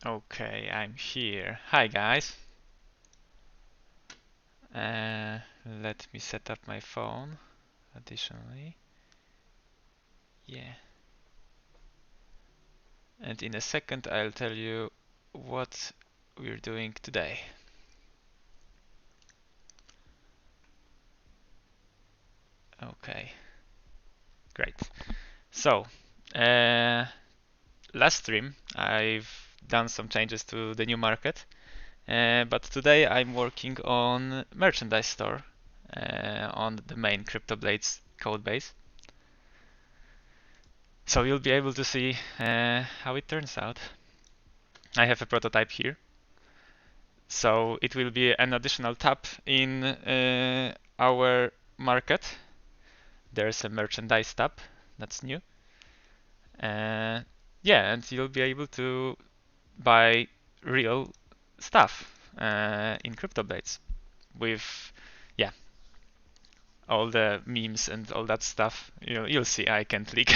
Okay, I'm here. Hi guys. Let me set up my phone additionally. Yeah. And in a second I'll tell you what we're doing today. Okay, great. So, last stream I've done some changes to the new market, but today I'm working on merchandise store on the main CryptoBlades code base. So you'll be able to see how it turns out. I have a prototype here. So it will be an additional tab in our market. There's a merchandise tab that's new. Yeah, and you'll be able to buy real stuff in CryptoBlades with, yeah, all the memes and all that stuff. You'll see I can't click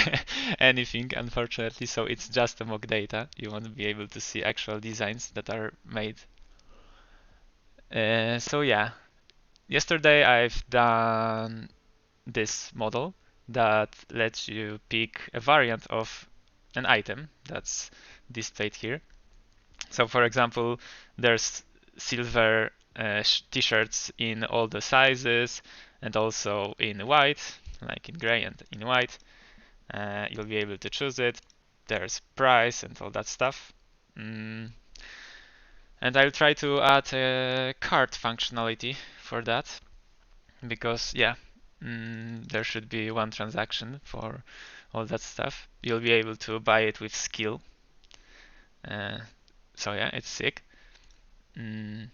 anything, unfortunately, so it's just a mock data. You won't be able to see actual designs that are made. So yeah, yesterday I've done this model that lets you pick a variant of an item that's displayed here. So for example, there's silver t-shirts in all the sizes and also in white, like in gray and in white. You'll be able to choose it. There's price and all that stuff. And I'll try to add a cart functionality for that because, yeah, there should be one transaction for all that stuff. You'll be able to buy it with skill. So yeah, it's sick. Mm,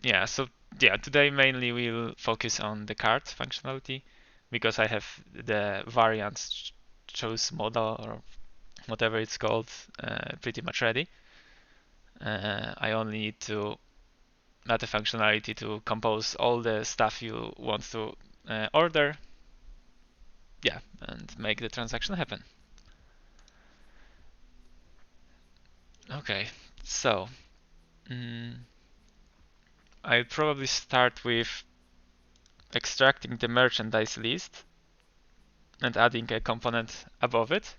yeah, so yeah, today mainly we'll focus on the cart functionality because I have the variants choose model or whatever it's called pretty much ready. I only need to add a functionality to compose all the stuff you want to order, yeah, and make the transaction happen. Okay, so I'll probably start with extracting the merchandise list and adding a component above it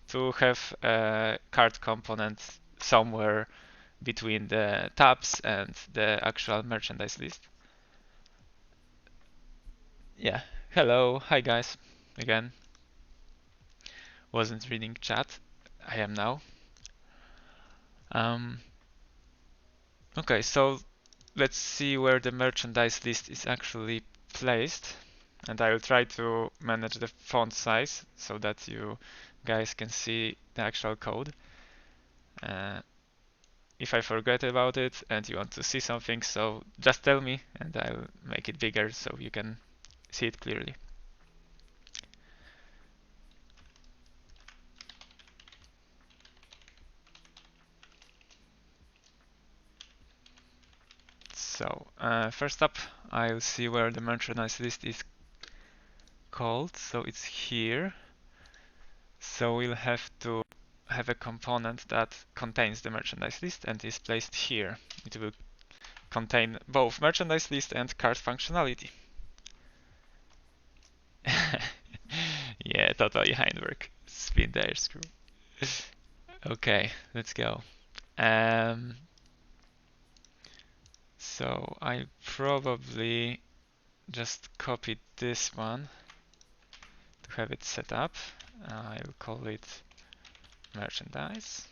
to have a cart component somewhere between the tabs and the actual merchandise list. Yeah, hello, hi guys, again. Wasn't reading chat, I am now. Okay, so let's see where the merchandise list is actually placed. And I will try to manage the font size so that you guys can see the actual code. If I forget about it and you want to see something, so just tell me and I'll make it bigger so you can see it clearly. So first up, I'll see where the merchandise list is called. So it's here. So we'll have to have a component that contains the merchandise list and is placed here. It will contain both merchandise list and cart functionality. Yeah, totally handwork. Spin there, screw. Okay, let's go. So I probably just copied this one to have it set up. I'll call it merchandise.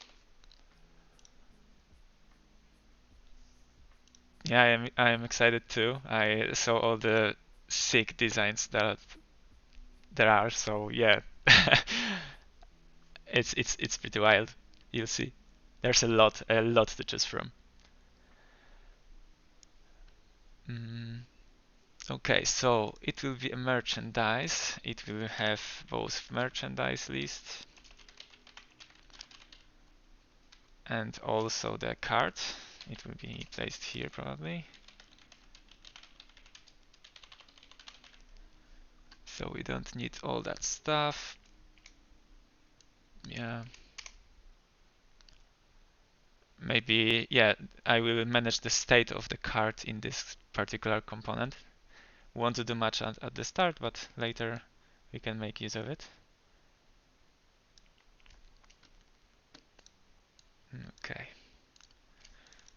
Yeah, I am excited too. I saw all the sick designs that there are, so yeah. It's pretty wild. You'll see. There's a lot to choose from. Okay, so it will be a merchandise. It will have both merchandise list and also the cart. It will be placed here probably. So we don't need all that stuff. Yeah. maybe, yeah, I will manage the state of the card in this particular component. Won't do much at the start, but later we can make use of it. Okay.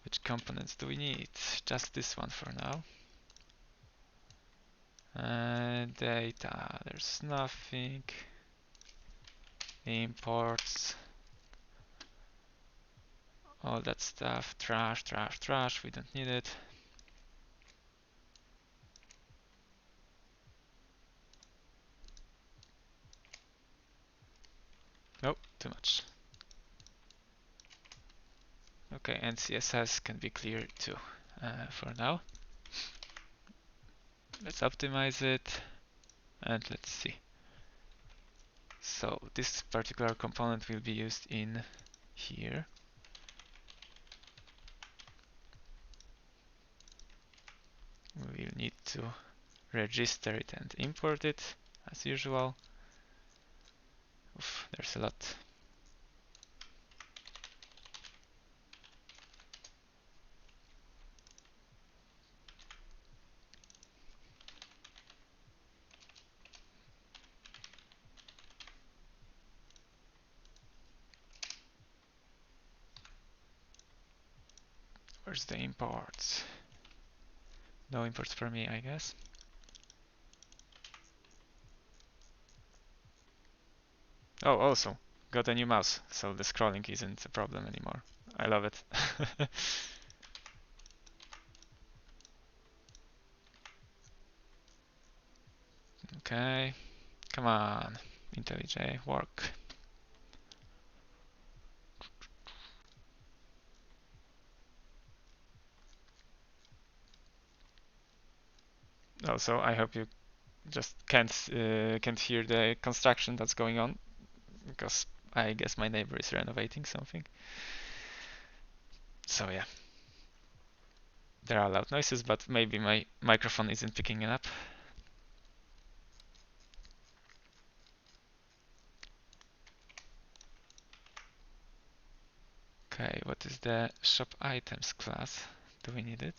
Which components do we need? Just this one for now. Data, there's nothing. Imports. All that stuff. Trash, trash, trash. We don't need it. Nope, too much. Okay, and CSS can be clear too for now. Let's optimize it and let's see. So this particular component will be used in here. We will need to register it and import it as usual. Oof, there's a lot. Where's the imports? No imports for me, I guess. Oh, also got a new mouse, so the scrolling isn't a problem anymore. I love it. Okay, come on, IntelliJ, work. Also, I hope you just can't hear the construction that's going on, because I guess my neighbor is renovating something. So yeah, there are loud noises, but maybe my microphone isn't picking it up. Okay, what is the shop items class? Do we need it?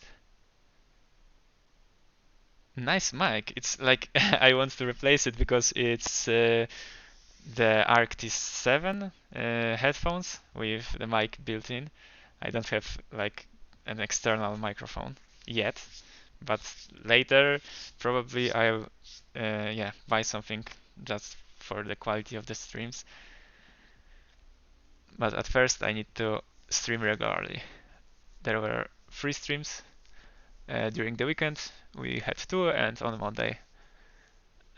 Nice mic. It's like I want to replace it because it's the Arctis 7 headphones with the mic built in. I don't have like an external microphone yet, but later probably I'll yeah, buy something just for the quality of the streams. But at first I need to stream regularly. There were 3 streams during the weekend. We had 2 and on Monday.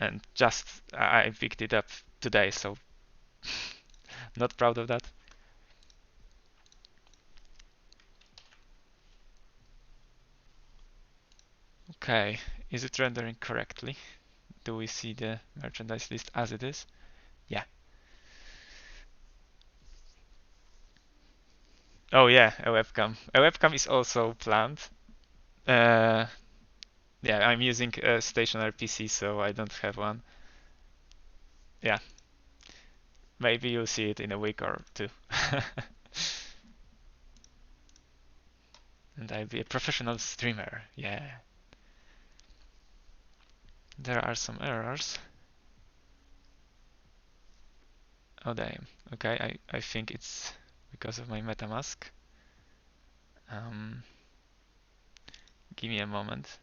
And just I picked it up today, so not proud of that. Okay, is it rendering correctly? Do we see the merchandise list as it is? Yeah. Oh yeah, a webcam. A webcam is also planned. Uh, yeah, I'm using a stationary PC, so I don't have one. Yeah, maybe you'll see it in a week or 2. And I'll be a professional streamer. Yeah. There are some errors. Oh damn. Okay, I think it's because of my MetaMask. Give me a moment.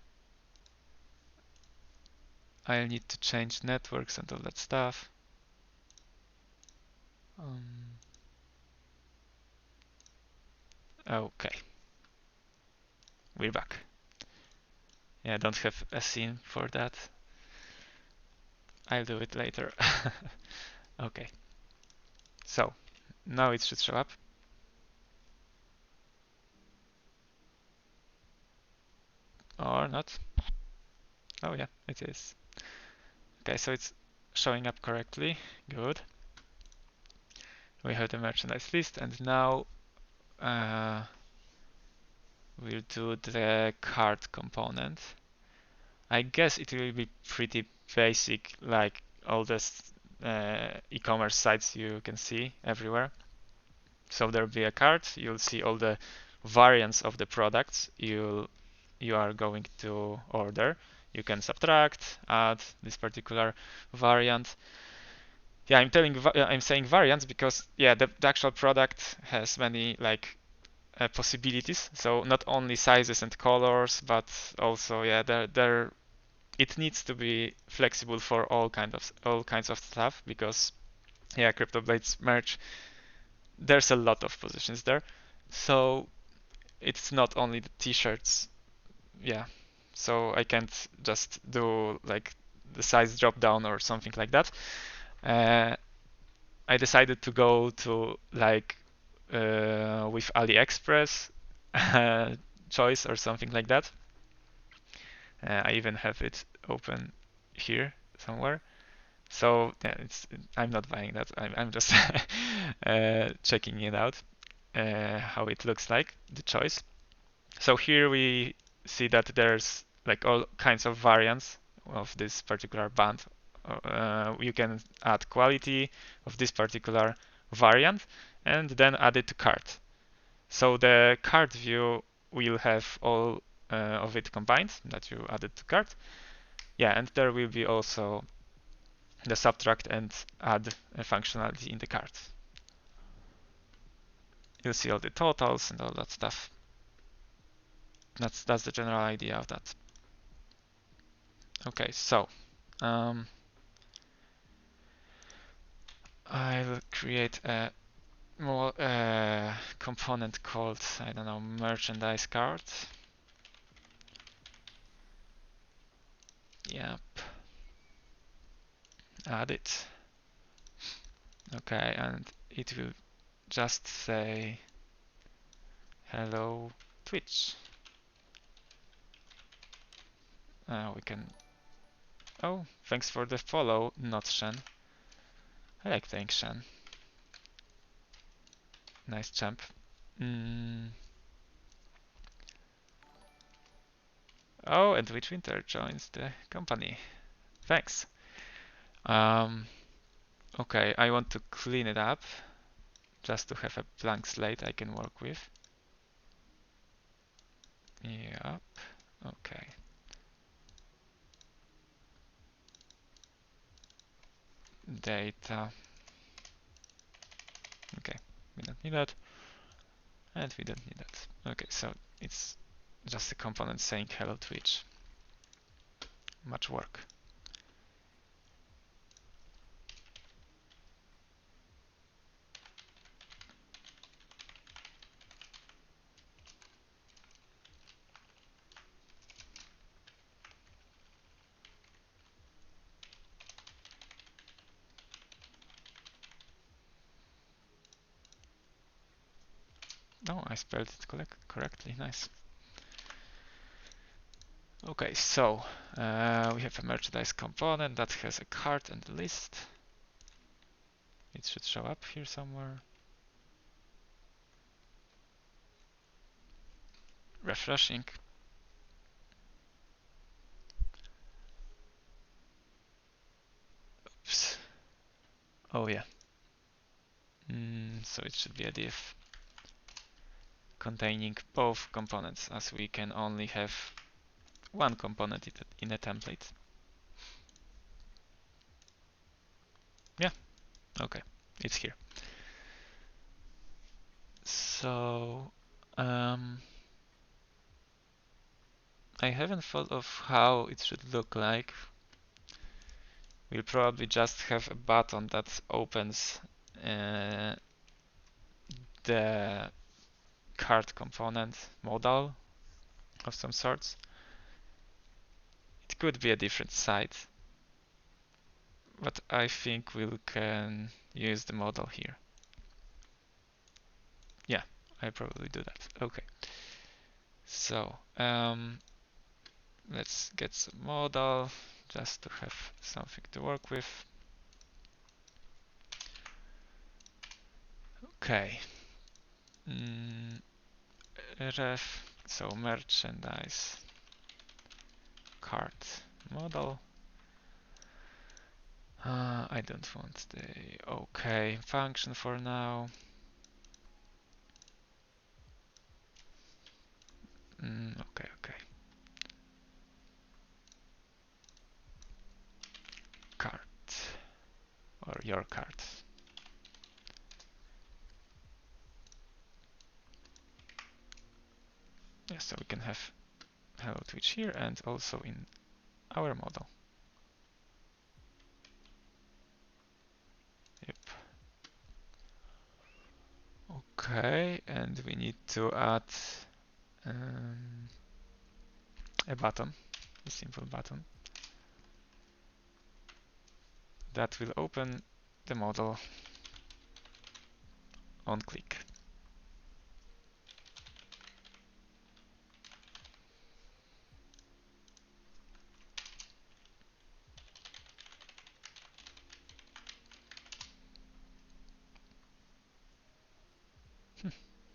I'll need to change networks and all that stuff. Okay. We're back. Yeah, I don't have a scene for that. I'll do it later. Okay. So, now it should show up. Or not. Oh yeah, it is. Okay, so it's showing up correctly. Good. We have the merchandise list, and now we'll do the cart component. I guess it will be pretty basic, like all the e-commerce sites you can see everywhere. So there'll be a cart. You'll see all the variants of the products you are going to order. You can subtract, add this particular variant. Yeah, I'm saying variants because yeah, the actual product has many like possibilities. So not only sizes and colors, but also yeah, there it needs to be flexible for all kinds of stuff because yeah, CryptoBlades merge. There's a lot of positions there, so it's not only the t-shirts. Yeah, so I can't just do like the size drop down or something like that. I decided to go to like with AliExpress choice or something like that. I even have it open here somewhere. So yeah, I'm not buying that. I'm just checking it out, how it looks like, the choice. So here we see that there's like all kinds of variants of this particular band. You can add quality of this particular variant and then add it to cart. So the cart view will have all of it combined that you added to cart. Yeah, and there will be also the subtract and add functionality in the cart. You'll see all the totals and all that stuff. That's the general idea of that. Okay, so I'll create a more component called, I don't know, merchandise cart. Yep. Add it. Okay, and it will just say hello Twitch. We can. Oh, thanks for the follow, not Shen. I like thanks Shen. Nice champ. Oh, and Witch Winter joins the company. Thanks. Okay, I want to clean it up just to have a blank slate I can work with. Yep. Okay. Data. Okay, we don't need that. And we don't need that. Okay, so it's just a component saying hello Twitch. Much work. No, I spelled it correctly. Nice. Okay, so we have a merchandise component that has a cart and a list. It should show up here somewhere. Refreshing. Oops. Oh yeah. So it should be a div containing both components, as we can only have one component in a template. Yeah, okay, it's here. So I haven't thought of how it should look like. We'll probably just have a button that opens the cart component modal of some sorts. It could be a different site, but I think we can use the model here. Yeah, I probably do that. Okay. So let's get some modal just to have something to work with. Okay. Ref, so merchandise cart model. I don't want the OK function for now. Okay, okay. Cart or your cart. Yeah, so we can have hello Twitch here and also in our model. Yep. Okay, and we need to add a button, a simple button that will open the model on click.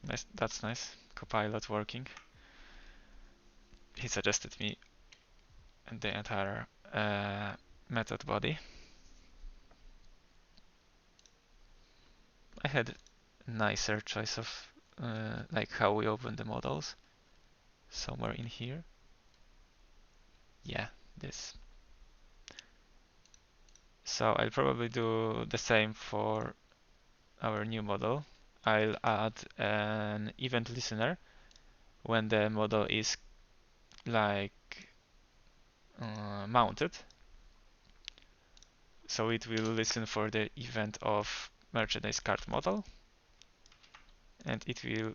Nice, that's nice. Copilot working. He suggested me the entire method body. I had a nicer choice of like how we open the models somewhere in here. Yeah, this. So I'll probably do the same for our new model. I'll add an event listener when the model is like mounted. So it will listen for the event of merchandise cart model, and it will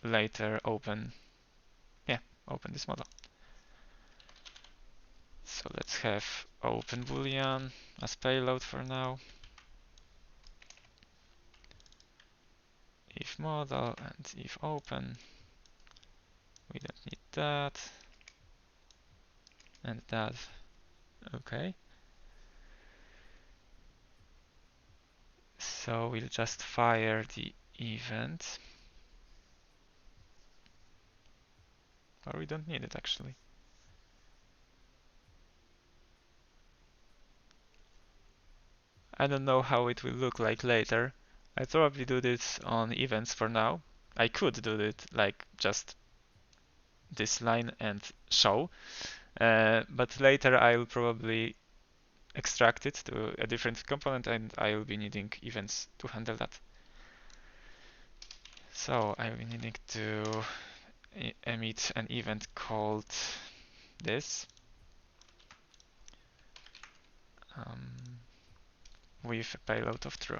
later open this model. So let's have open boolean as payload for now. If model and if open. We don't need that. And that. Okay. So we'll just fire the event. Or we don't need it actually. I don't know how it will look like later. I probably do this on events for now. I could do it like just this line and show, but later I'll probably extract it to a different component and I'll be needing events to handle that. So I'll be needing to emit an event called this with a payload of true.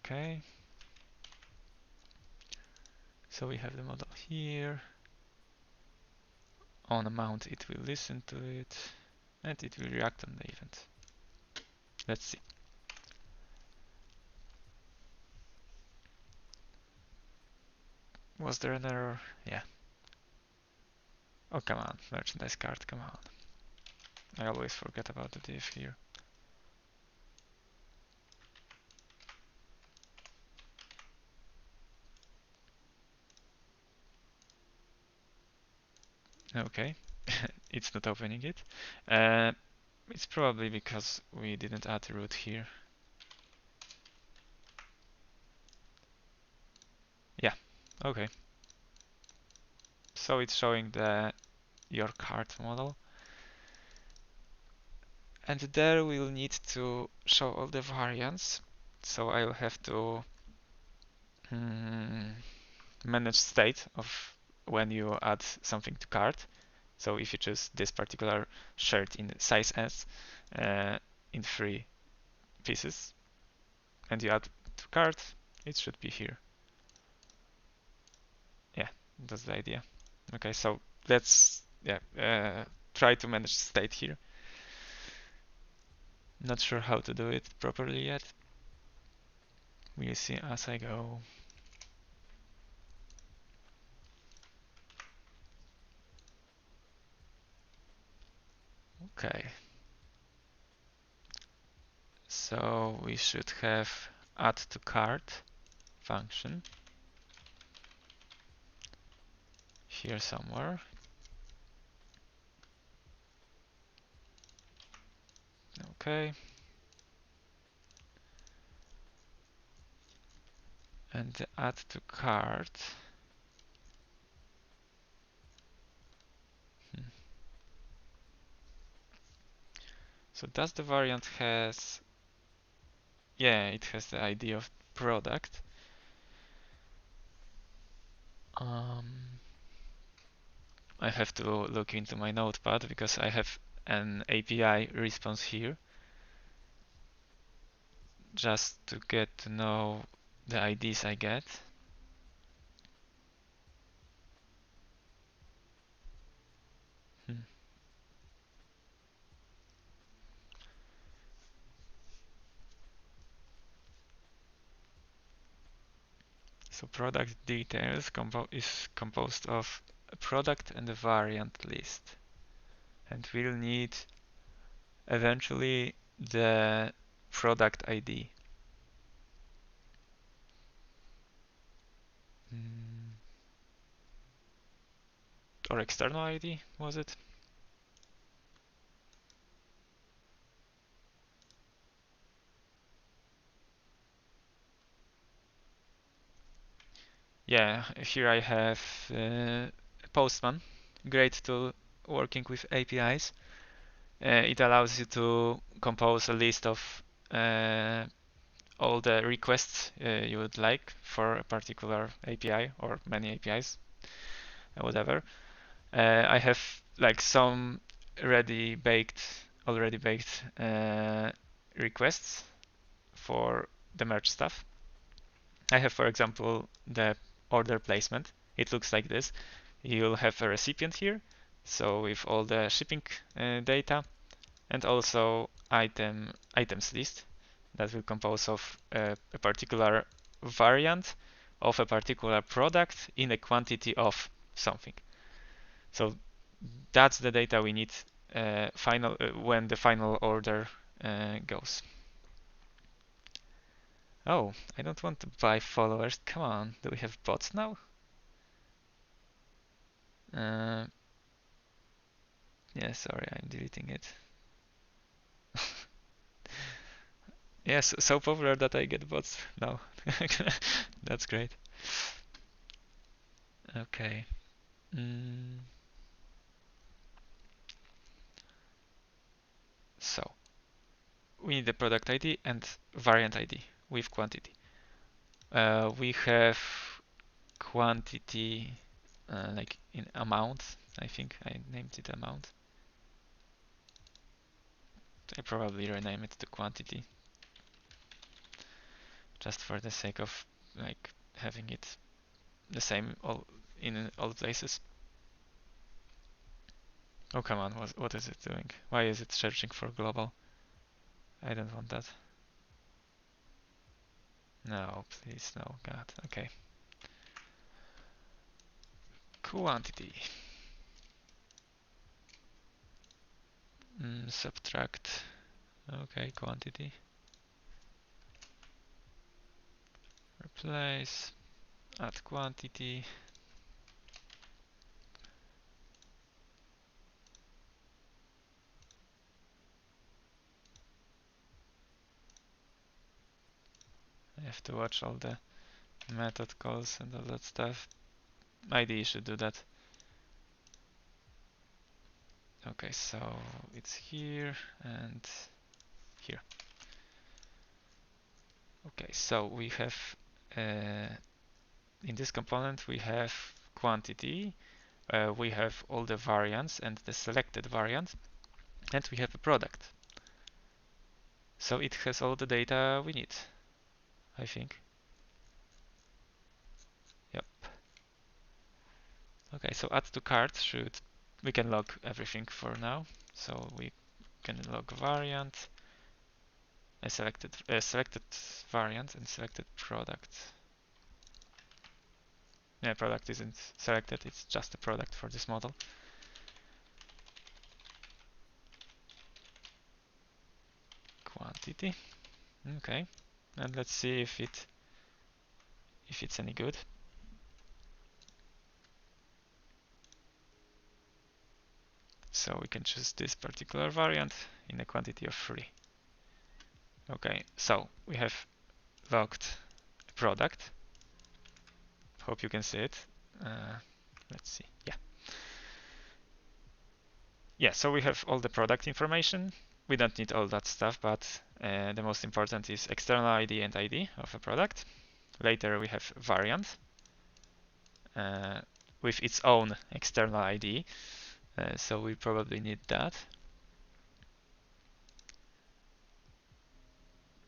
Okay. So we have the model here. On a mount, it will listen to it and it will react on the event. Let's see. Was there an error? Yeah. Oh, come on, merchandise card, come on. I always forget about the div here. Okay, it's not opening it. It's probably because we didn't add a root here. Yeah, okay. So it's showing your cart model. And there we'll need to show all the variants. So I'll have to manage state of when you add something to cart. So if you choose this particular shirt in size S in 3 pieces and you add to cart, it should be here. Yeah, that's the idea. Okay, so let's try to manage state here. Not sure how to do it properly yet. We'll see as I go. Okay. So we should have add to cart function here somewhere. Okay. And the add to cart. So does the variant has, yeah, it has the ID of product. I have to look into my notepad because I have an API response here just to get to know the IDs I get. So product details is composed of a product and a variant list. And we'll need eventually the product ID. Or external ID, was it? Yeah, here I have Postman, great tool working with APIs. It allows you to compose a list of all the requests you would like for a particular API or many APIs, whatever. I have like some already baked requests for the merge stuff. I have, for example, the order placement. It looks like this. You'll have a recipient here, so with all the shipping data, and also items list that will compose of a particular variant of a particular product in a quantity of something. So that's the data we need when the final order goes. Oh, I don't want to buy followers. Come on, do we have bots now? Uh, yeah, sorry, I'm deleting it. Yes, so popular that I get bots now. That's great. Okay. So we need the product ID and variant ID with quantity. We have quantity like in amount. I think I named it amount. I probably rename it to quantity just for the sake of like having it the same in all places. Oh come on, what is it doing? Why is it searching for global? I don't want that. No, please, no, God, okay. Quantity. Subtract, okay, quantity. Replace, add quantity. I have to watch all the method calls and all that stuff. ID should do that. Okay, so it's here and here. Okay, so we have in this component we have quantity, we have all the variants and the selected variant, and we have a product. So it has all the data we need, I think. Yep. Okay, so add to cart we can log everything for now. So we can log variant, a selected variant and selected product. Yeah, product isn't selected, it's just a product for this model. Quantity. Okay, and let's see if it's any good. So we can choose this particular variant in a quantity of 3. Okay, so we have logged a product. Hope you can see it. Let's see. Yeah. Yeah, so we have all the product information. We don't need all that stuff, but the most important is external ID and ID of a product. Later we have variant with its own external ID. So we probably need that.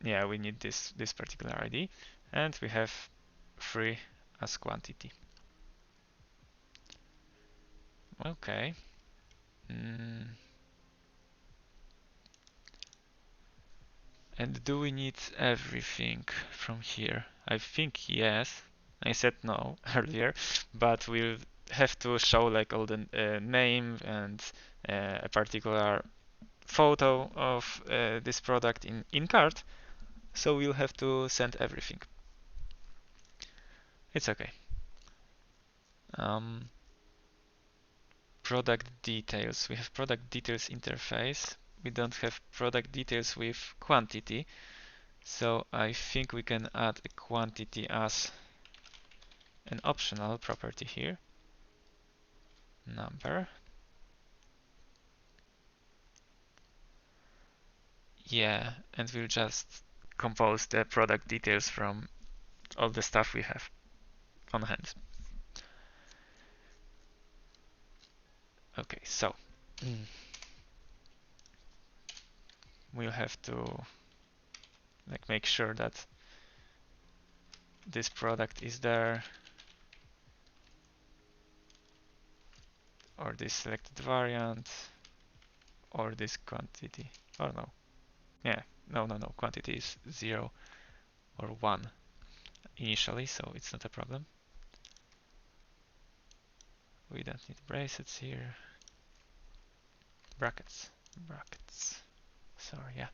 Yeah, we need this particular ID, and we have free as quantity. Okay. And do we need everything from here? I think yes. I said no earlier, but we'll have to show like all the name and a particular photo of this product in cart. So we'll have to send everything. It's okay. Product details. We have product details interface. We don't have product details with quantity. So I think we can add a quantity as an optional property here. Number. Yeah, and we'll just compose the product details from all the stuff we have on hand. Okay, so we'll have to like make sure that this product is there, or this selected variant, or this quantity. Oh no. Yeah, no. Quantity is 0 or 1 initially, so it's not a problem. We don't need brackets here. Brackets. Sorry, yeah.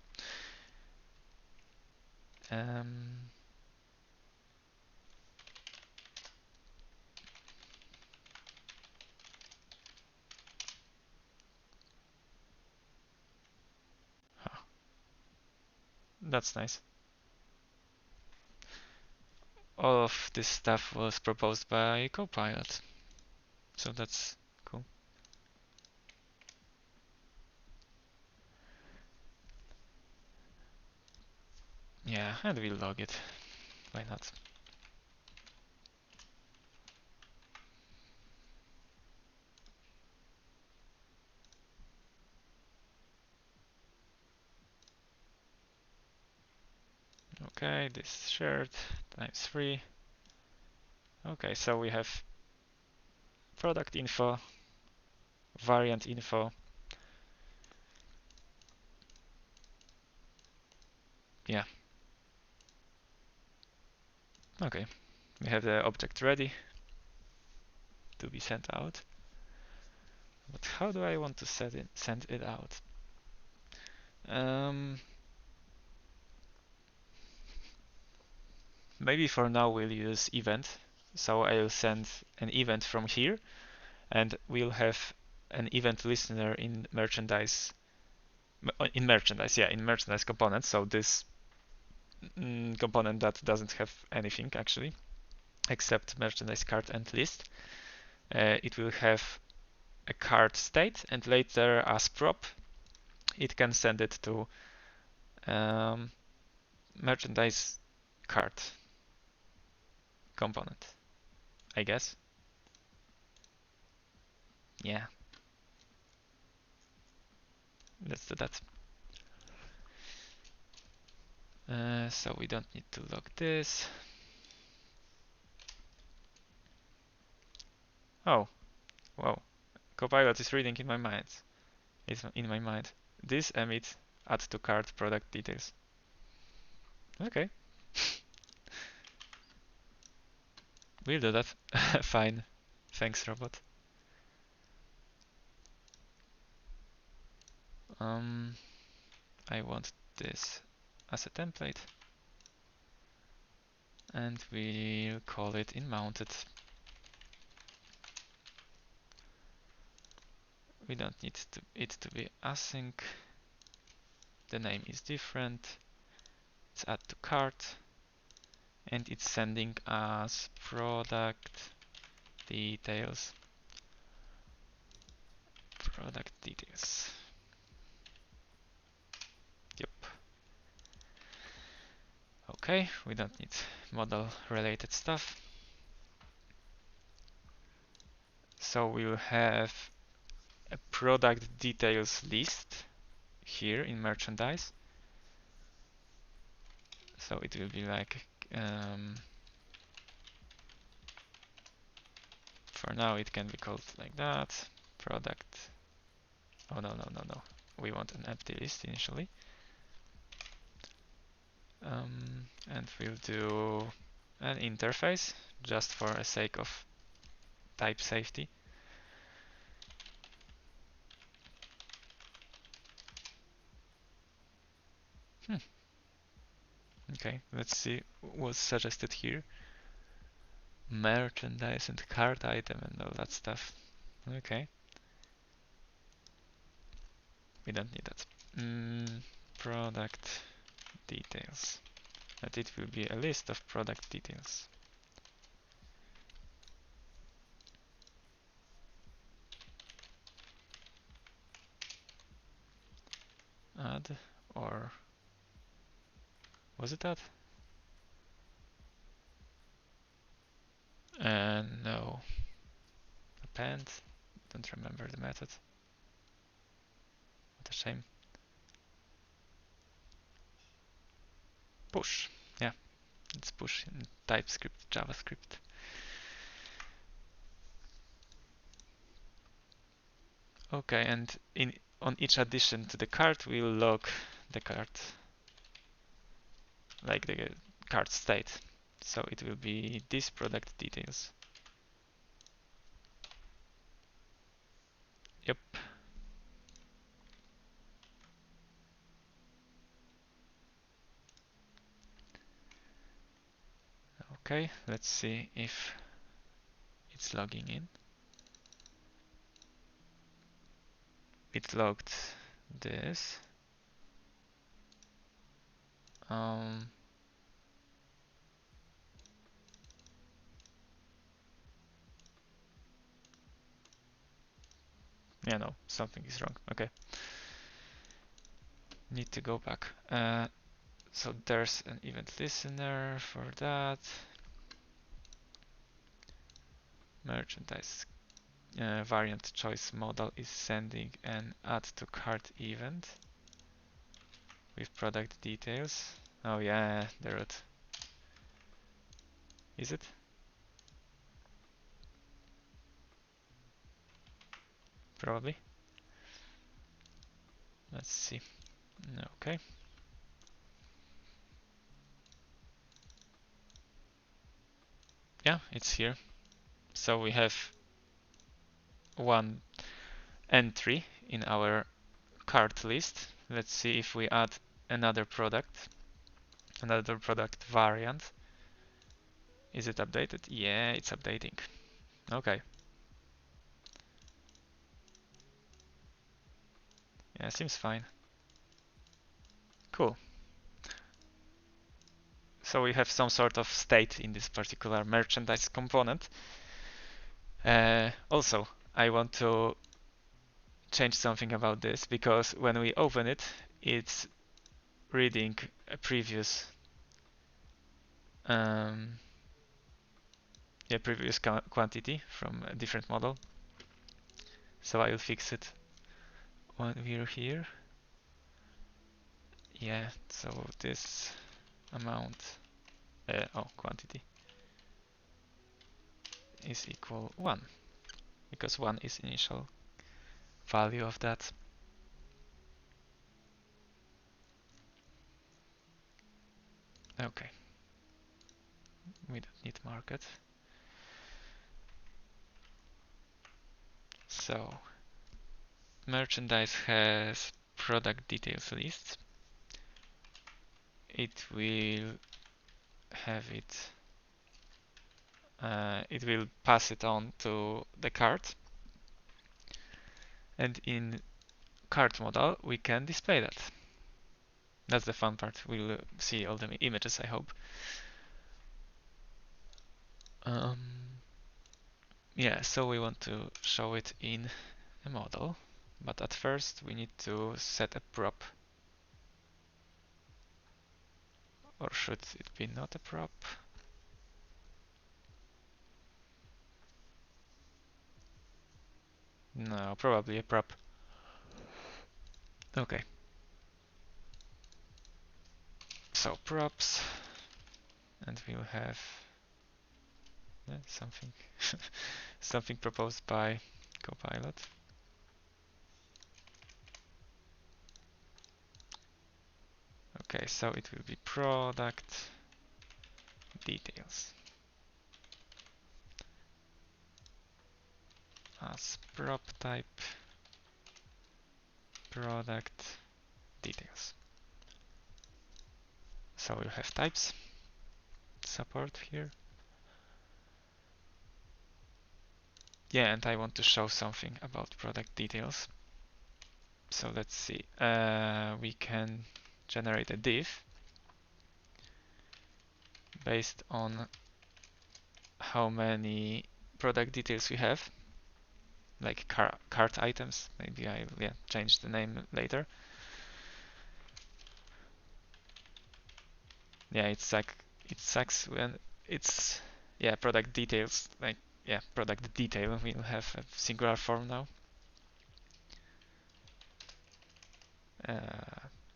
That's nice. All of this stuff was proposed by Copilot, so that's cool. Yeah, and we'll log it. Why not? Okay, this shirt times 3. Okay, so we have product info, variant info. Yeah. Okay, we have the object ready to be sent out. But how do I want to send it out? Maybe for now we'll use event. So I'll send an event from here, and we'll have an event listener in merchandise. In merchandise component. So this component that doesn't have anything actually, except merchandise cart and list. It will have a cart state, and later as prop, it can send it to merchandise cart component, I guess. Yeah. Let's do that. So we don't need to log this. Oh, wow. Copilot is reading in my mind. It's in my mind. This emit add to cart product details. Okay. We'll do that. Fine. Thanks, robot. I want this as a template, and we'll call it in mounted. We don't need it to be async. The name is different. It's add to cart, and it's sending us product details. Product details. Yep. Okay, we don't need model related stuff. So we'll have a product details list here in merchandise. So it will be like, for now it can be called like that, product. Oh no, no, no, no. We want an empty list initially. And we'll do an interface just for the sake of type safety. Okay, let's see what's suggested here. Merchandise and cart item and all that stuff. Okay. We don't need that. Product details. And it will be a list of product details. Add, or was it add? No. Append. Don't remember the method. What a shame. Push. Yeah, it's push in TypeScript, JavaScript. Okay, and on each addition to the cart, we'll log the cart, like the cart state. So it will be this product details. Yep. Okay, let's see if it's logging in. It logged this. Yeah, no, something is wrong. Okay. Need to go back. So there's an event listener for that. Merchandise variant choice model is sending an add to cart event with product details. Oh yeah, the root. Is it? Probably. Let's see. Okay. Yeah, it's here. So we have one entry in our cart list. Let's see if we add another product variant. Is it updated? Yeah, it's updating. Okay. Yeah, seems fine. Cool. So we have some sort of state in this particular merchandise component. Also, I want to change something about this because when we open it, it's reading a previous previous quantity from a different model. So I will fix it when we're here. Yeah, so this amount, quantity is equal 1 because 1 is initial value of that. Okay, we don't need market. So merchandise has product details list. It will have it. It will pass it on to the cart, and in cart model we can display that. That's the fun part. We'll see all the images, I hope. Um, yeah, so we want to show it in a model, but at first we need to set a prop. Or should it be not a prop? No, probably a prop. Okay. So props, and we'll have something something proposed by Copilot. Okay, so it will be product details as prop type product details. So we'll have types support here. Yeah, and I want to show something about product details. So let's see. We can generate a div based on how many product details we have, like cart items. Maybe I'll change the name later. Yeah, it sucks when it's product details, like product detail. We'll have a singular form now.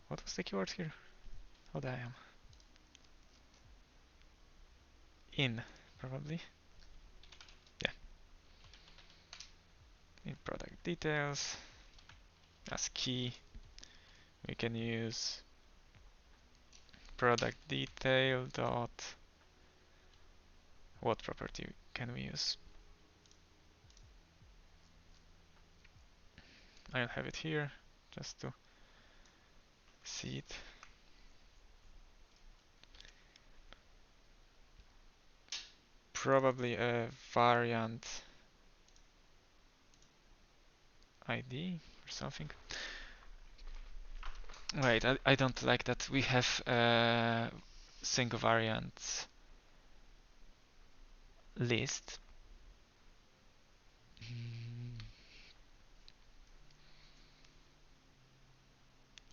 What was the keyword here? How I am in probably. Yeah, in product details as key. We can use product detail dot. What property can we use? I'll have it here just to see it. Probably a variant ID or something. Wait, I don't like that we have a single variant list.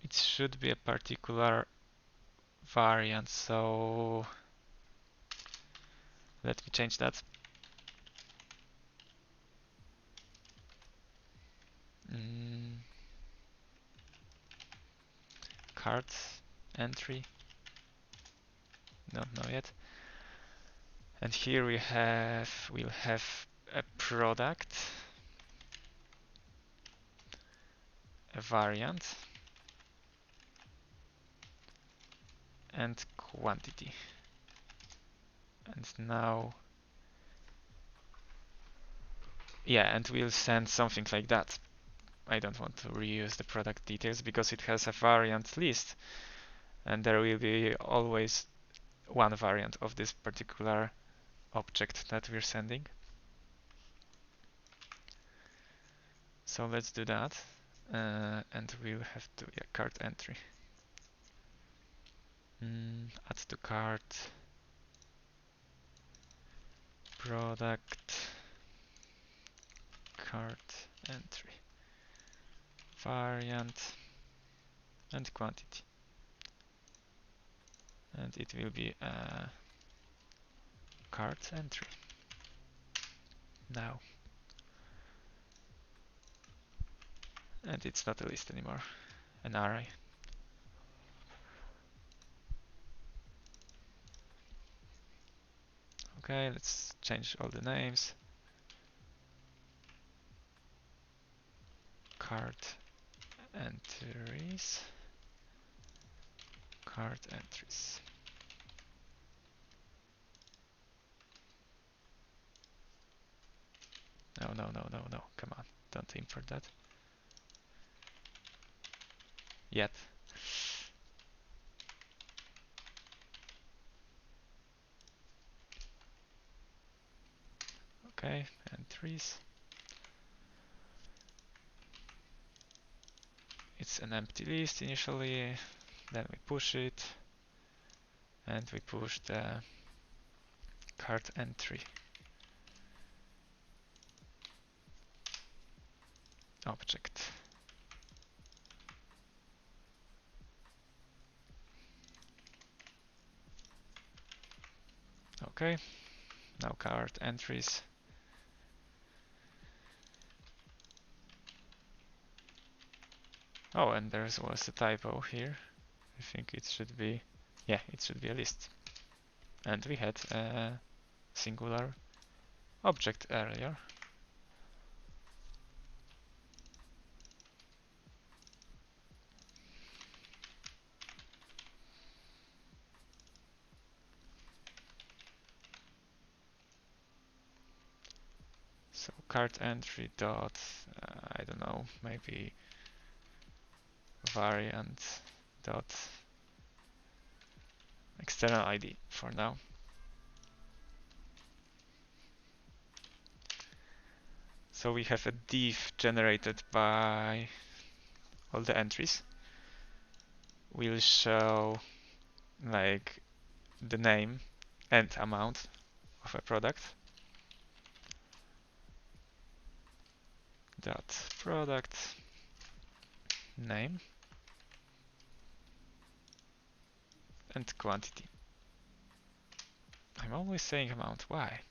It should be a particular variant, so let me change that. Cart entry. Don't know yet. And here we'll have a product, a variant, and quantity. And now, and we'll send something like that. I don't want to reuse the product details because it has a variant list, and there will be always one variant of this particular object that we're sending. So let's do that, and we'll have to cart entry. Add to cart product cart entry variant and quantity, and it will be a cart entry now, and it's not a list anymore, an array. Okay, let's change all the names. Cart entries. Cart entries. No, no, no, no, no. Come on, don't import that yet. Okay, entries. It's an empty list initially, then we push it, and we push the cart entry object. Okay, now card entries. Oh, and there was a typo here. I think it should be, yeah, it should be a list. And we had a singular object earlier. So card entry dot, I don't know, maybe variant dot external ID for now. So we have a div generated by all the entries. We'll show like the name and amount of a product. Dot product name and quantity. I'm always saying amount. Why?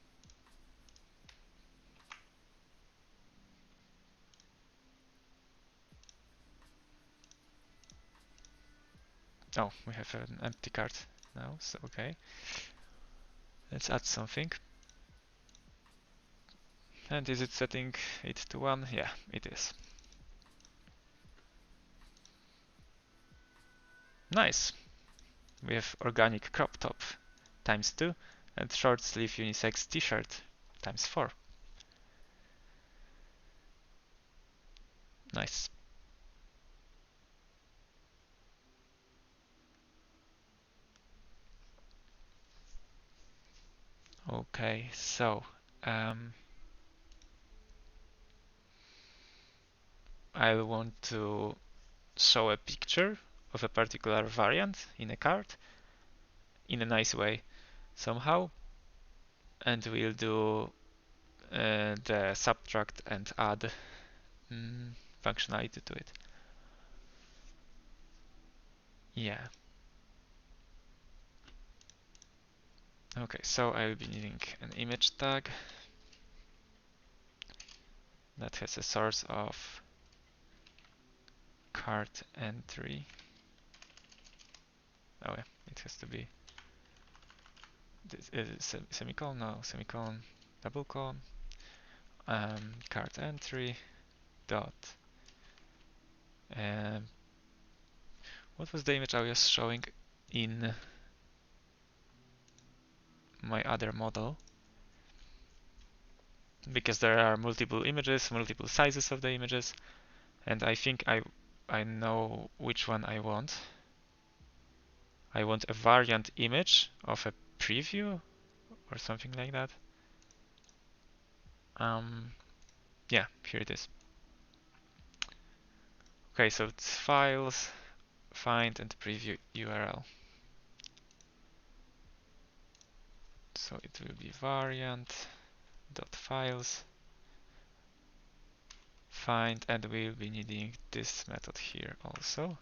Oh, we have an empty card now, so okay. Let's add something. And is it setting it to 1? Yeah, it is. Nice. We have organic crop top times 2 and short sleeve unisex t-shirt times 4. Nice. Okay, so I want to show a picture of a particular variant in a card in a nice way somehow, and we'll do the subtract and add functionality to it. Yeah. Okay, so I will be needing an image tag that has a source of card entry. Oh yeah, it has to be this, semicolon, no, semicolon, double colon, card entry dot. What was the image I was showing in my other model? Because there are multiple images, multiple sizes of the images, and I think I know which one I want. I want a variant image of a preview or something like that. Yeah, here it is. Okay, so it's files, find and preview URL. So it will be variant dot files find, and we'll be needing this method here also.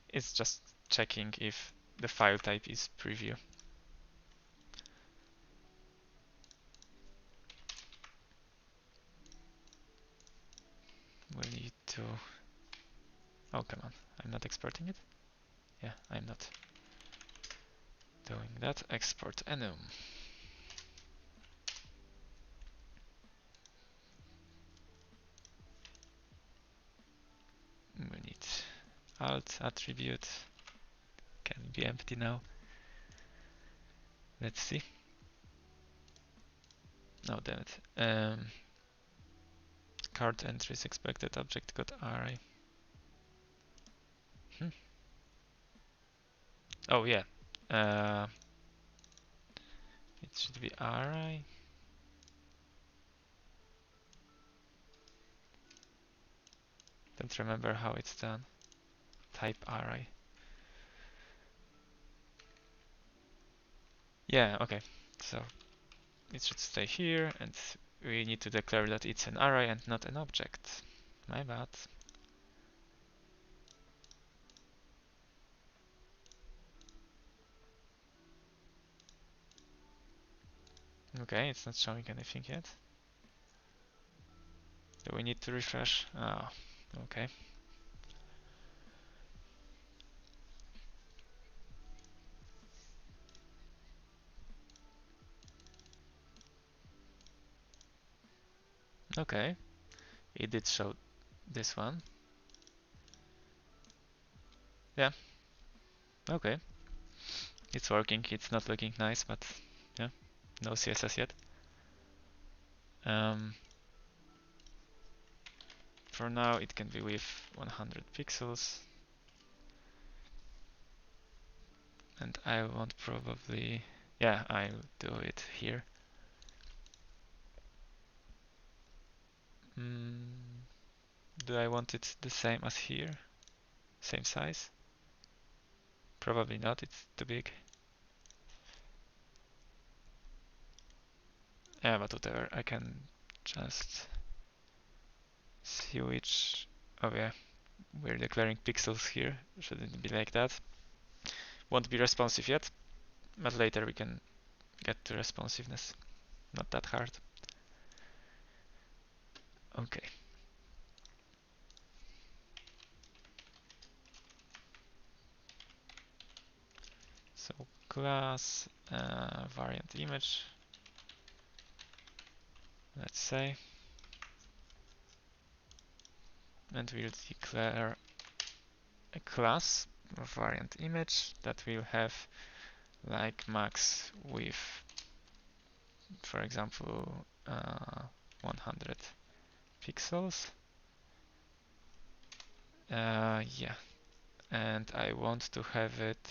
It's just checking if the file type is preview. We need to, oh come on, I'm not exporting it? Yeah, I'm not doing that. Export enum. We need alt attribute, can be empty now. Let's see. No, damn it. Card entries expected object got array. Oh yeah. It should be array. Don't remember how it's done. Type array. Yeah, okay. So it should stay here, and we need to declare that it's an array and not an object. My bad. Okay, it's not showing anything yet. Do we need to refresh? Oh, okay. Okay, it did show this one. Yeah, okay. It's working, it's not looking nice, but yeah, no CSS yet. For now, it can be with 100 pixels. And I want probably, yeah, I'll do it here. Do I want it the same as here? Same size? Probably not, it's too big. Yeah, but whatever, I can just see which, oh yeah, we're declaring pixels here, shouldn't be like that. Won't be responsive yet, but later we can get to responsiveness. Not that hard. Okay. So class variant image, let's say, and we'll declare a class of variant image that will have like max with, for example, 100 pixels. Yeah, and I want to have it.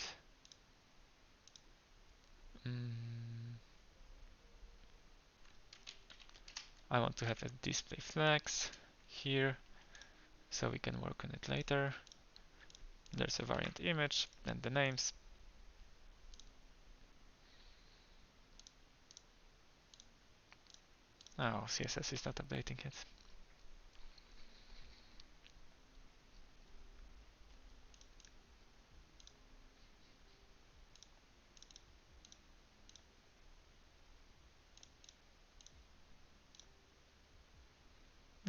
I want to have a display flags here, so we can work on it later. There's a variant image and the names. Oh, CSS is not updating yet.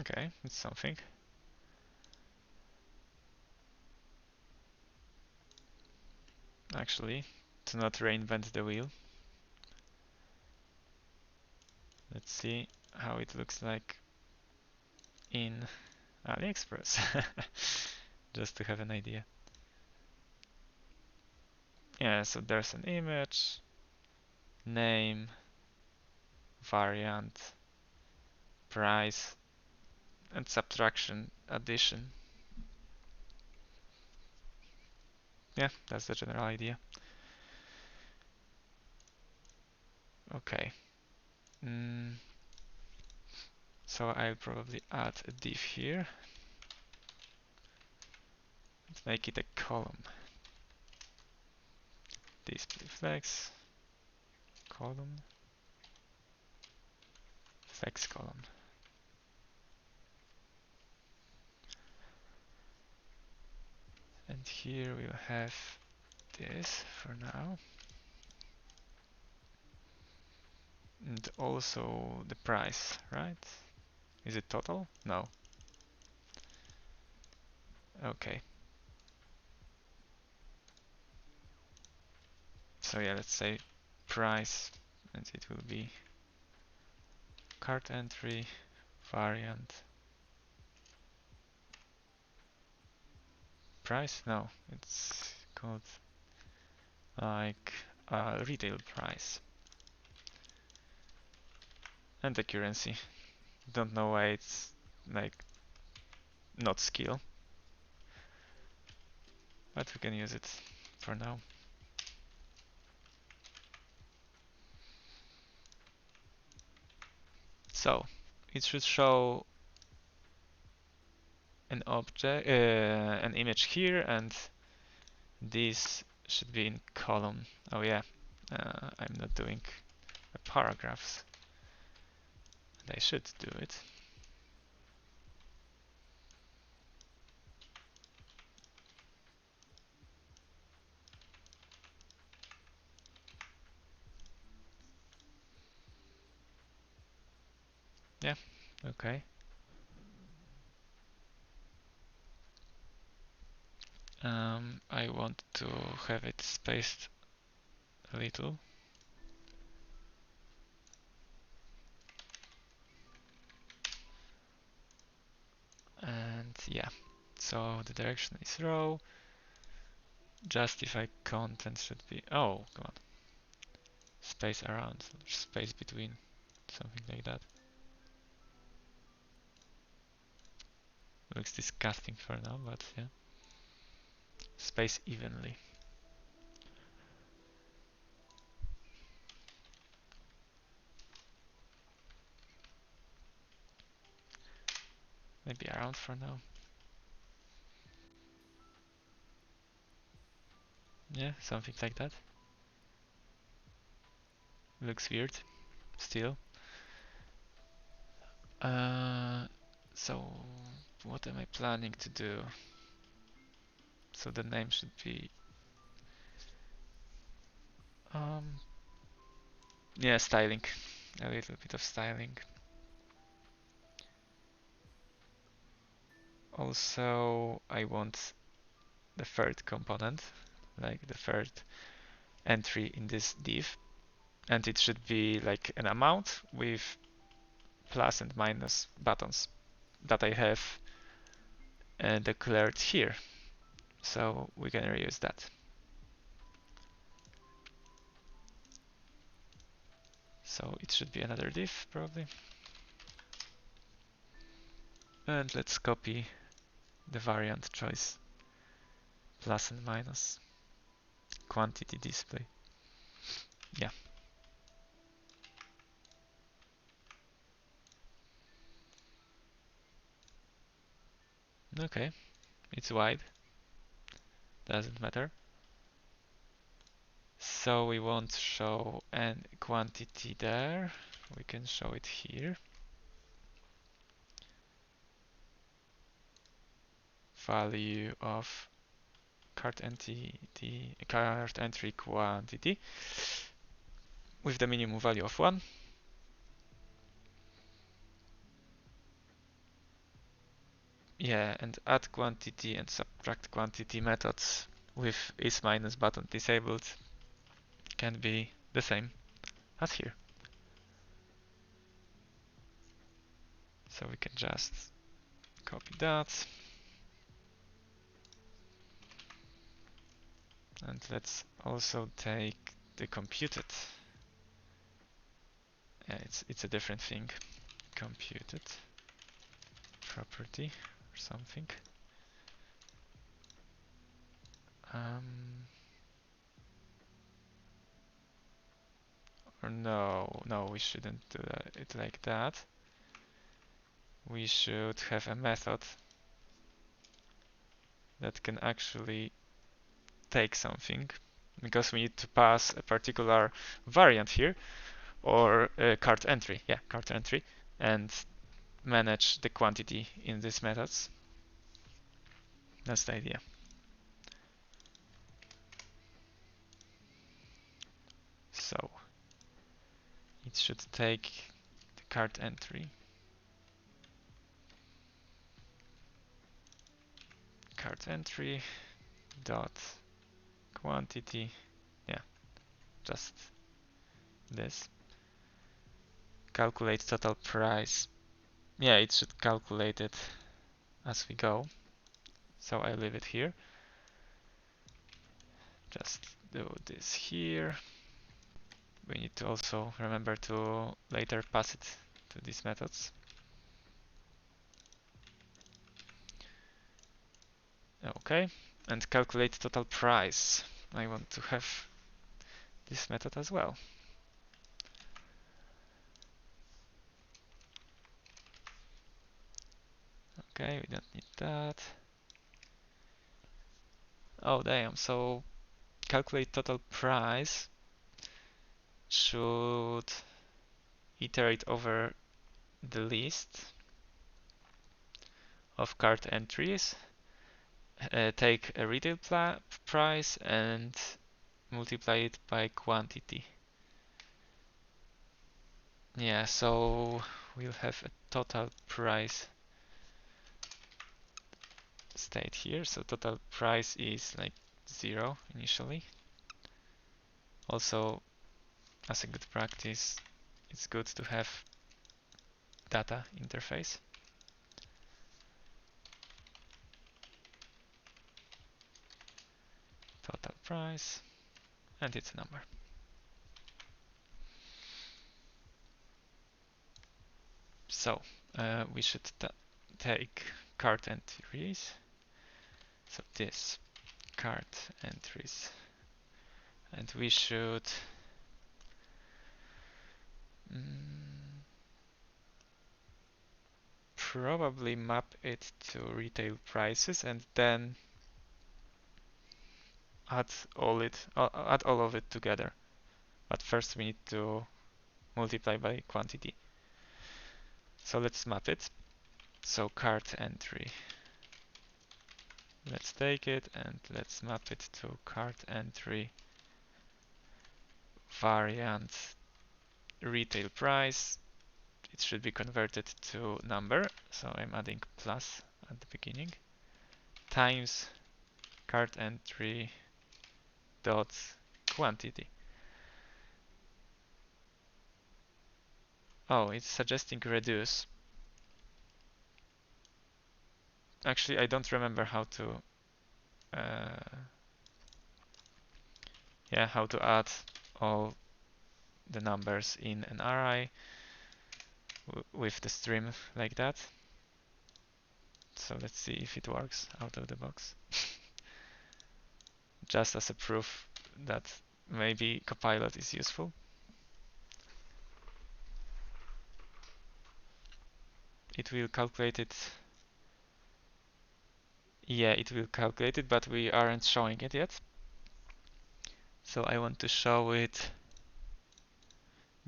Okay, it's something. Actually, to not reinvent the wheel. Let's see how it looks like in AliExpress, just to have an idea. Yeah, so there's an image, name, variant, price, and subtraction, addition. Yeah, that's the general idea. Okay. So I'll probably add a div here. Let's make it a column. Display flex, column, flex column. And here we'll have this for now. And also the price, right? Is it total? No. Okay. So yeah, let's say price, and it will be cart entry, variant, price? No, it's called like retail price. And the currency. Don't know why it's like not skill, but we can use it for now. So it should show an object, an image here, and this should be in column. Oh yeah, I'm not doing paragraphs. They should do it. Yeah, okay. I want to have it spaced a little. And yeah, so the direction is row. Justify content should be, oh, come on. Space around, space between, something like that. Looks disgusting for now, but yeah. Space evenly. Maybe around for now. Yeah, something like that. Looks weird, still. So what am I planning to do? So the name should be yeah, styling. A little bit of styling. Also, I want the third component, like the third entry in this div, and it should be like an amount with plus and minus buttons that I have declared here. So we can reuse that. So it should be another div probably. And let's copy the variant choice plus and minus quantity display. Yeah. Okay, it's wide. Doesn't matter. So we won't show an quantity there. We can show it here. Value of cart entry quantity with the minimum value of 1. Yeah, and add quantity and subtract quantity methods with is minus button disabled can be the same as here. So we can just copy that. And let's also take the computed. Yeah, it's a different thing. Computed property or something. Or no, we shouldn't do it like that. We should have a method that can actually take something, because we need to pass a particular variant here, or cart entry, yeah, cart entry, and manage the quantity in these methods. That's the idea. So it should take the cart entry, dot quantity, yeah, just this. Calculate total price. Yeah, it should calculate it as we go. So I leave it here. Just do this here. We need to also remember to later pass it to these methods. Okay, and calculate total price. I want to have this method as well. Okay, we don't need that. Oh damn, so calculate total price should iterate over the list of cart entries, take a retail price and multiply it by quantity. Yeah, so we'll have a total price state here. So total price is like 0 initially. Also, as a good practice, it's good to have data interface. Total price, and it's a number. So we should take cart entries. So this cart entries, and we should probably map it to retail prices and then add all of it together. But first we need to multiply by quantity. So let's map it. So cart entry. Let's take it and let's map it to cart entry variant retail price. It should be converted to number. So I'm adding plus at the beginning times cart entry dot quantity. Oh, it's suggesting reduce. Actually, I don't remember how to how to add all the numbers in an array with the stream like that. So let's see if it works out of the box. Just as a proof that maybe Copilot is useful. It will calculate it. Yeah, it will calculate it, but we aren't showing it yet. So I want to show it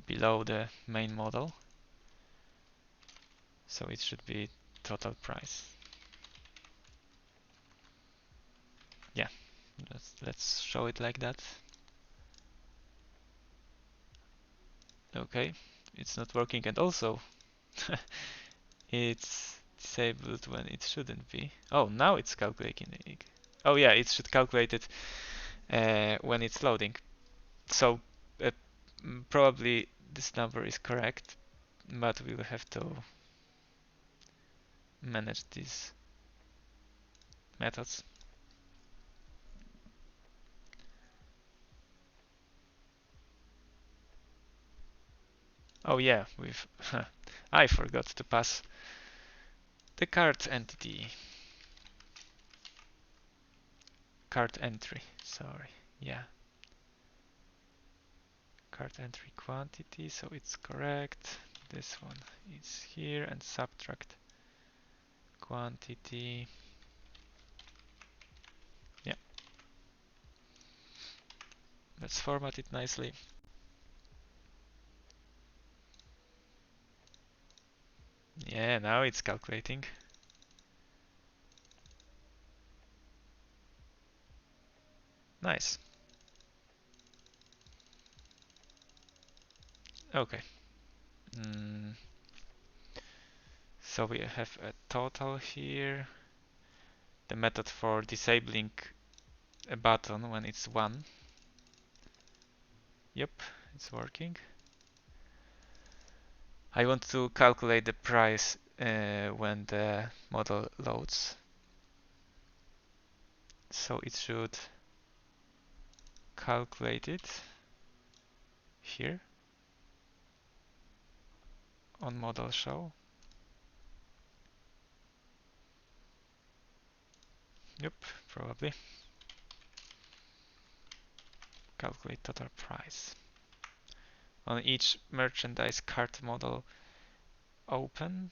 below the main model. So it should be total price. Yeah, let's show it like that. Okay, it's not working, and also it's disabled when it shouldn't be. Oh, now it's calculating. Oh yeah, it should calculate it when it's loading. So probably this number is correct, but we will have to manage these methods. Oh yeah, I forgot to pass the cart entity. Cart entry, sorry. Yeah. Cart entry quantity, so it's correct. This one is here, and subtract quantity. Yeah. Let's format it nicely. Yeah, now it's calculating. Nice. Okay. So we have a total here. The method for disabling a button when it's 1. Yep, it's working. I want to calculate the price when the model loads. So it should calculate it here on model show. Yep, probably. Calculate total price. On each merchandise cart model open.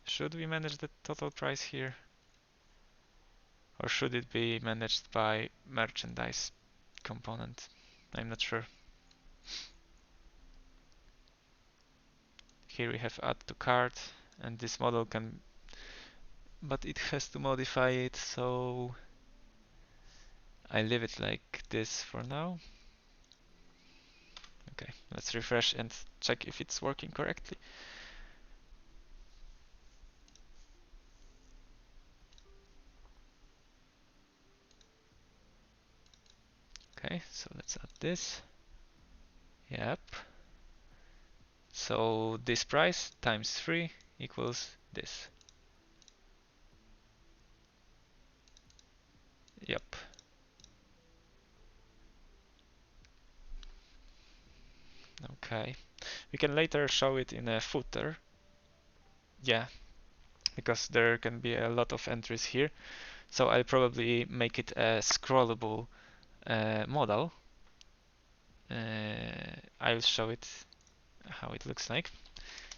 Should we manage the total price here? Or should it be managed by merchandise component. I'm not sure. Here we have add to cart, and this model can, but it has to modify it, so I leave it like this for now. Okay, let's refresh and check if it's working correctly. Okay, so let's add this. Yep. So this price times 3 equals this. Yep. Okay. We can later show it in a footer. Yeah, because there can be a lot of entries here. So I'll probably make it a scrollable model. I'll show it how it looks like.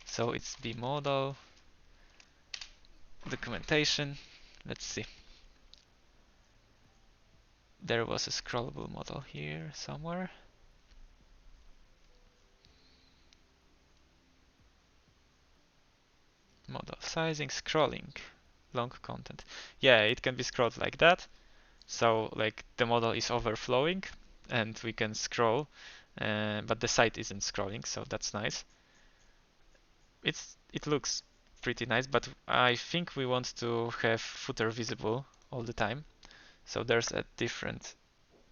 So it's the model documentation. Let's see. There was a scrollable model here somewhere. Model sizing, scrolling, long content. Yeah, it can be scrolled like that. So like the model is overflowing and we can scroll, but the site isn't scrolling, so that's nice. It looks pretty nice, but I think we want to have footer visible all the time. So there's a different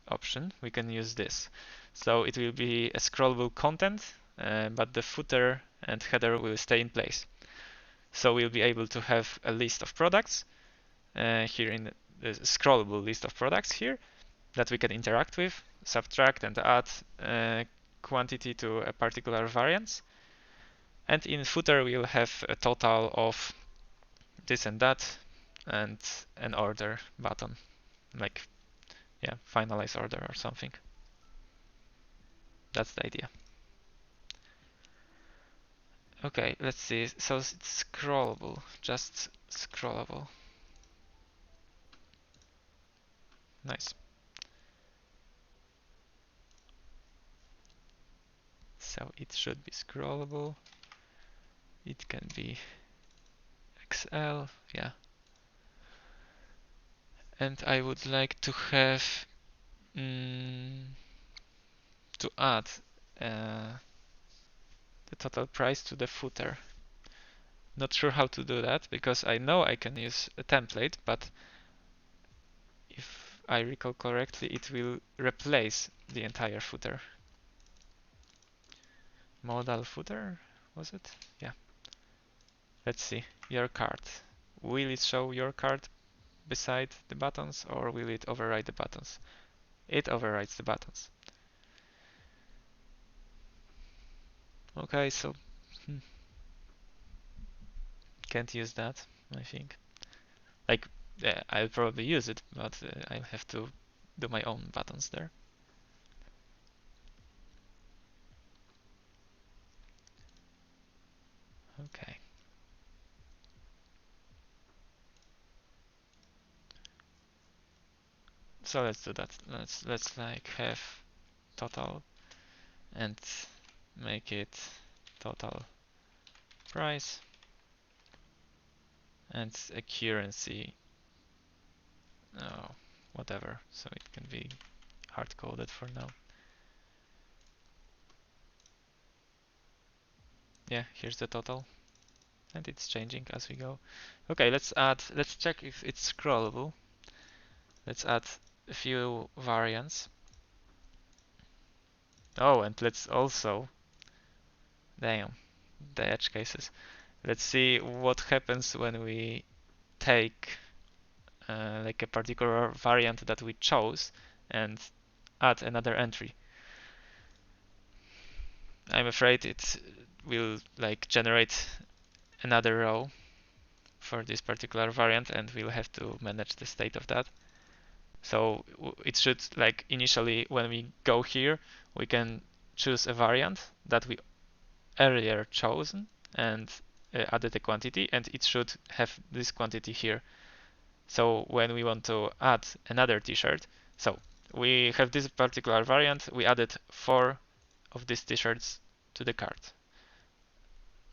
option. We can use this. So it will be a scrollable content, but the footer and header will stay in place. So we'll be able to have a list of products here in the scrollable list of products here that we can interact with, subtract and add quantity to a particular variance. And in footer we'll have a total of this and that and an order button, like yeah, finalize order or something. That's the idea. Okay, let's see. So it's scrollable, just scrollable. Nice. So it should be scrollable. It can be XL, yeah. And I would like to have to add the total price to the footer. Not sure how to do that because I know I can use a template, but if I recall correctly, it will replace the entire footer. Modal footer, was it? Yeah. Let's see. Your card. Will it show your card beside the buttons or will it override the buttons? It overrides the buttons. Okay, so can't use that, I think. Like, I'll probably use it, but I'll have to do my own buttons there. Okay. So let's do that. Let's like have total and make it total price and a currency. Oh, whatever. So it can be hard coded for now. Yeah, here's the total. And it's changing as we go. Okay, let's check if it's scrollable. Let's add a few variants. Oh, and let's also, damn, the edge cases. Let's see what happens when we take like a particular variant that we chose and add another entry. I'm afraid it will like generate another row for this particular variant and we'll have to manage the state of that. So it should like initially when we go here, we can choose a variant that we earlier chosen and added a quantity and it should have this quantity here. So when we want to add another t-shirt, so we have this particular variant. We added 4 of these t-shirts to the cart.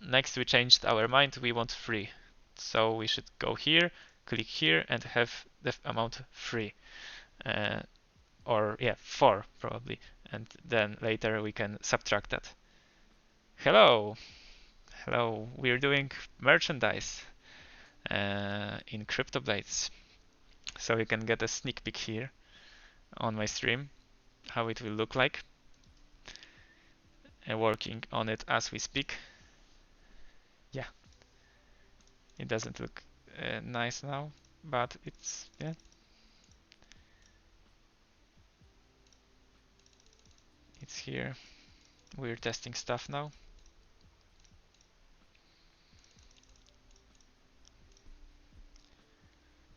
Next, we changed our mind. We want free. So we should go here, click here, and have the amount free. Or yeah, 4 probably. And then later we can subtract that. Hello, hello. We're doing merchandise in CryptoBlades. So you can get a sneak peek here on my stream, how it will look like. And working on it as we speak. Yeah, it doesn't look nice now, but it's, yeah. It's here. We're testing stuff now.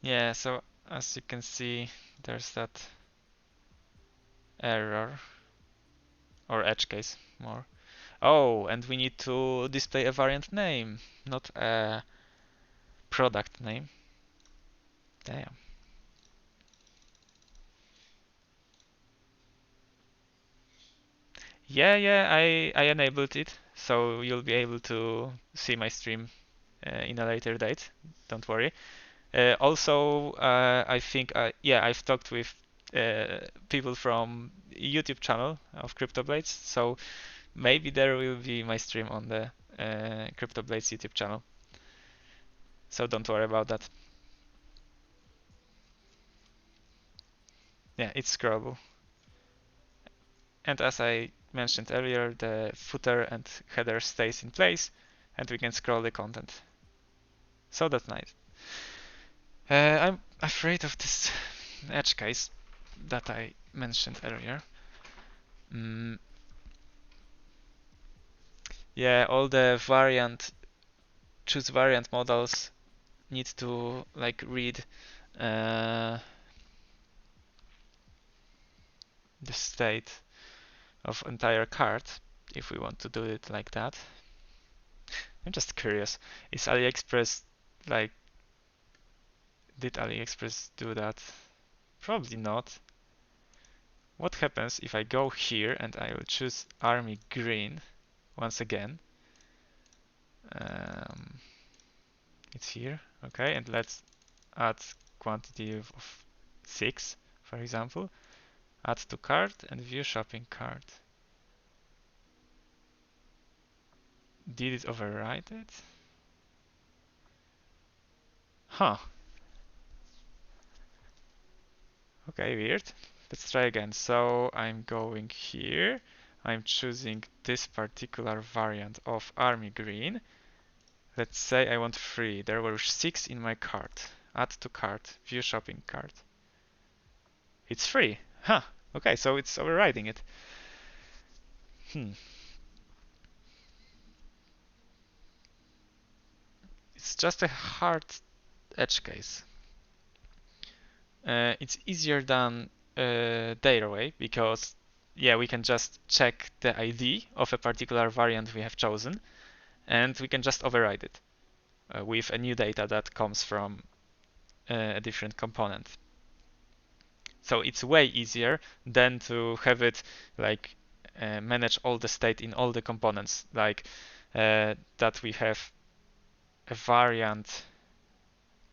Yeah, so as you can see, there's that error, or edge case more. Oh, and we need to display a variant name, not a product name. Damn. Yeah, I enabled it, so you'll be able to see my stream in a later date. Don't worry. Also, I think, yeah, I've talked with people from YouTube channel of CryptoBlades, so maybe there will be my stream on the CryptoBlades YouTube channel. So don't worry about that. Yeah, it's scrollable. And as I mentioned earlier, the footer and header stays in place, and we can scroll the content. So that's nice. I'm afraid of this edge case that I mentioned earlier. Yeah, all the choose variant models need to like read the state of entire cart if we want to do it like that. I'm just curious, is AliExpress like, did AliExpress do that? Probably not. What happens if I go here and I will choose army green once again? Um, it's here, okay, and let's add quantity of 6, for example. Add to cart and view shopping cart. Did it override it? Huh. Okay, weird. Let's try again. So I'm going here. I'm choosing this particular variant of army green. Let's say I want 3. There were 6 in my cart. Add to cart. View shopping cart. It's 3. Huh. Okay, so it's overriding it. It's just a hard edge case. It's easier than the other way because, yeah, we can just check the ID of a particular variant we have chosen, and we can just override it with a new data that comes from a different component. So it's way easier than to have it like manage all the state in all the components, like that we have a variant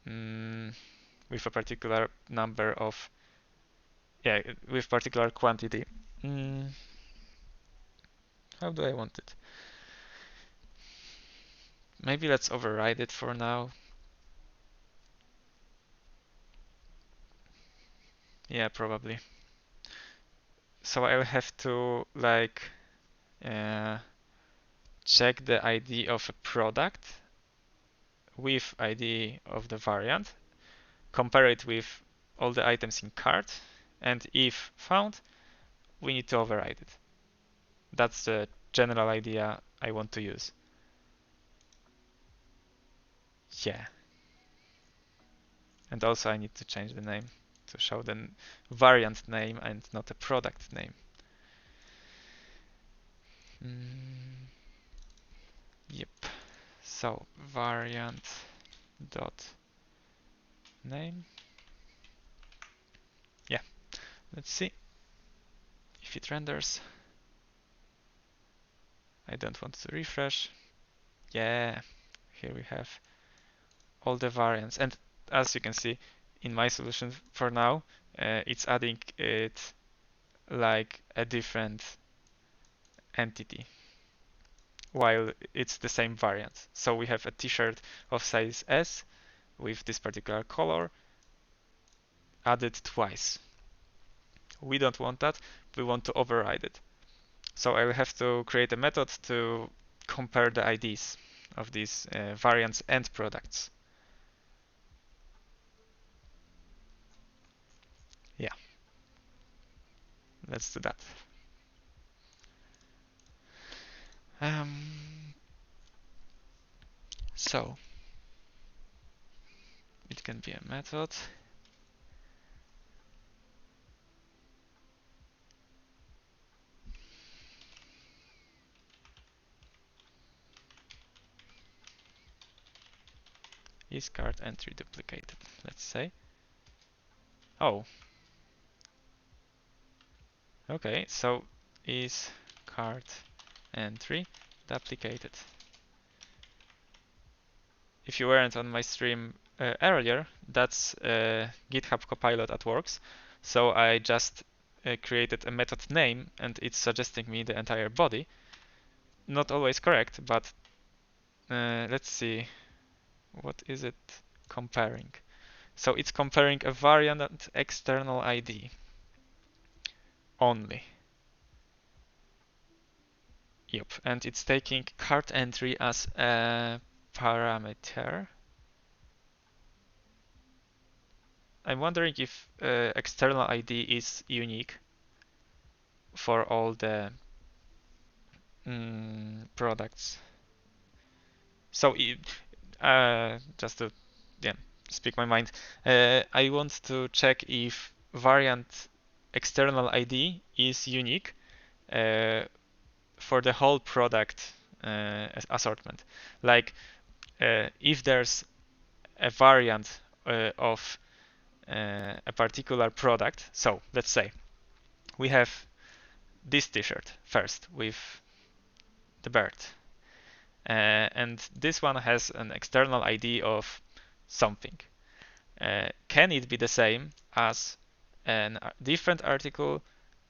with a particular number of, yeah, with particular quantity. How do I want it? Maybe let's override it for now. Yeah, probably. So I will have to like check the ID of a product with ID of the variant, compare it with all the items in cart, and if found, we need to override it. That's the general idea I want to use. Yeah. And also I need to change the name to show the variant name and not a product name. Yep. So variant dot name. Yeah. Let's see. if it renders. I don't want to refresh. Yeah, here we have all the variants. And as you can see in my solution for now, it's adding it like a different entity while it's the same variant. So we have a t-shirt of size S with this particular color added twice. We don't want that. We want to override it. So I will have to create a method to compare the IDs of these variants and products. Yeah, let's do that. So it can be a method. Is card entry duplicated? Let's say. Oh. Okay, so is card entry duplicated? If you weren't on my stream earlier, that's GitHub Copilot at works. So I just created a method name and it's suggesting me the entire body. Not always correct, but let's see. What is it comparing? So it's comparing a variant external ID only. Yep, and it's taking card entry as a parameter. I'm wondering if external ID is unique for all the products. So just to speak my mind, I want to check if variant external ID is unique for the whole product assortment. Like if there's a variant of a particular product. So let's say we have this t-shirt first with the bird. And this one has an external ID of something. Can it be the same as a different article,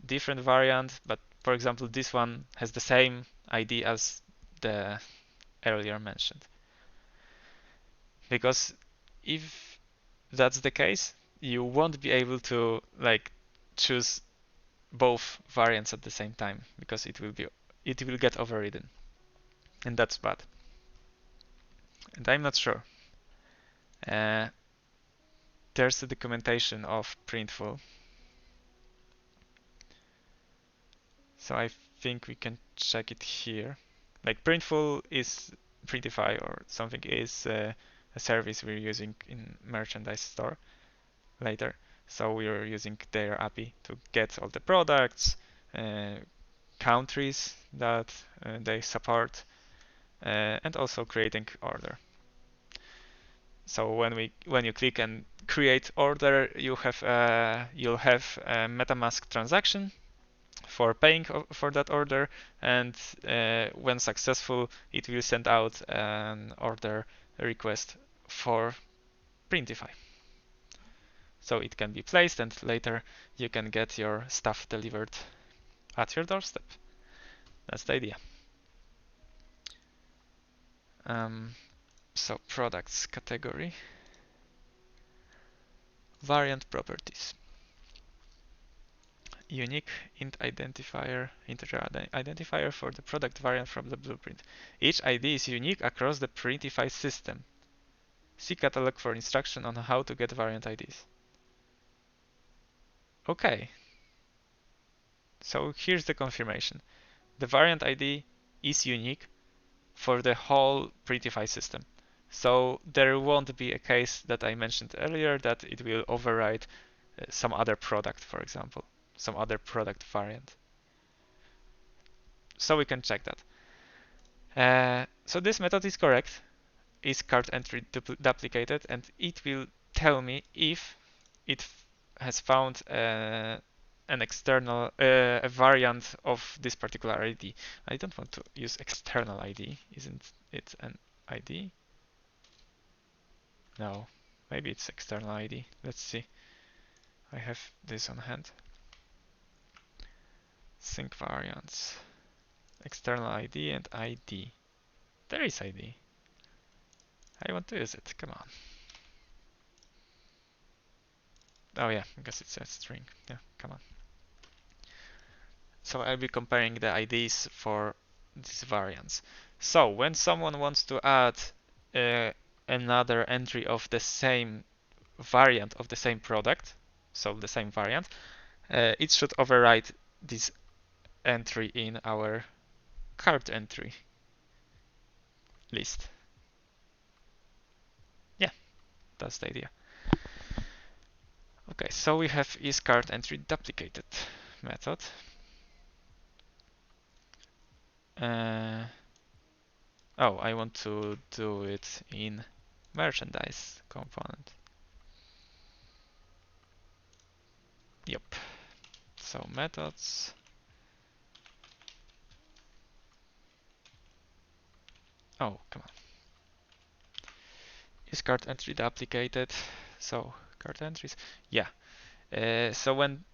different variant, but for example, this one has the same ID as the earlier mentioned? Because if that's the case, you won't be able to like choose both variants at the same time because it will get overridden, and that's bad. And I'm not sure. There's the documentation of Printful, so I think we can check it here. Like Printful is Printify or something is a service we're using in merchandise store later. So we're using their API to get all the products, countries that they support, and also creating order. So when you click and create order, you'll have a MetaMask transaction for paying for that order, and when successful, it will send out an order request for Printify. So it can be placed, and later you can get your stuff delivered at your doorstep. That's the idea. So products category, variant properties, unique int identifier, integer identifier for the product variant from the blueprint. Each ID is unique across the Printify system. See catalog for instruction on how to get variant IDs. Okay. So here's the confirmation. The variant ID is unique for the whole Printify system. So there won't be a case that I mentioned earlier that it will override some other product, for example, some other product variant. So we can check that. So this method is correct. Is card entry duplicated, and it will tell me if it has found a an external a variant of this particular ID. I don't want to use external ID. Isn't it an ID? No, maybe it's external ID. Let's see. I have this on hand. Sync variants, external ID and ID. There is ID. I want to use it. Come on. Oh yeah, because it's a string. Yeah, come on. So I'll be comparing the IDs for these variants. So when someone wants to add another entry of the same variant of the same product, so the same variant, it should override this entry in our cart entry list. Yeah, that's the idea. Okay, so we have isCart entry duplicated method. Oh, I want to do it in merchandise component. Yep. So methods. Oh, come on. Is cart entry duplicated? So cart entries. Yeah. So when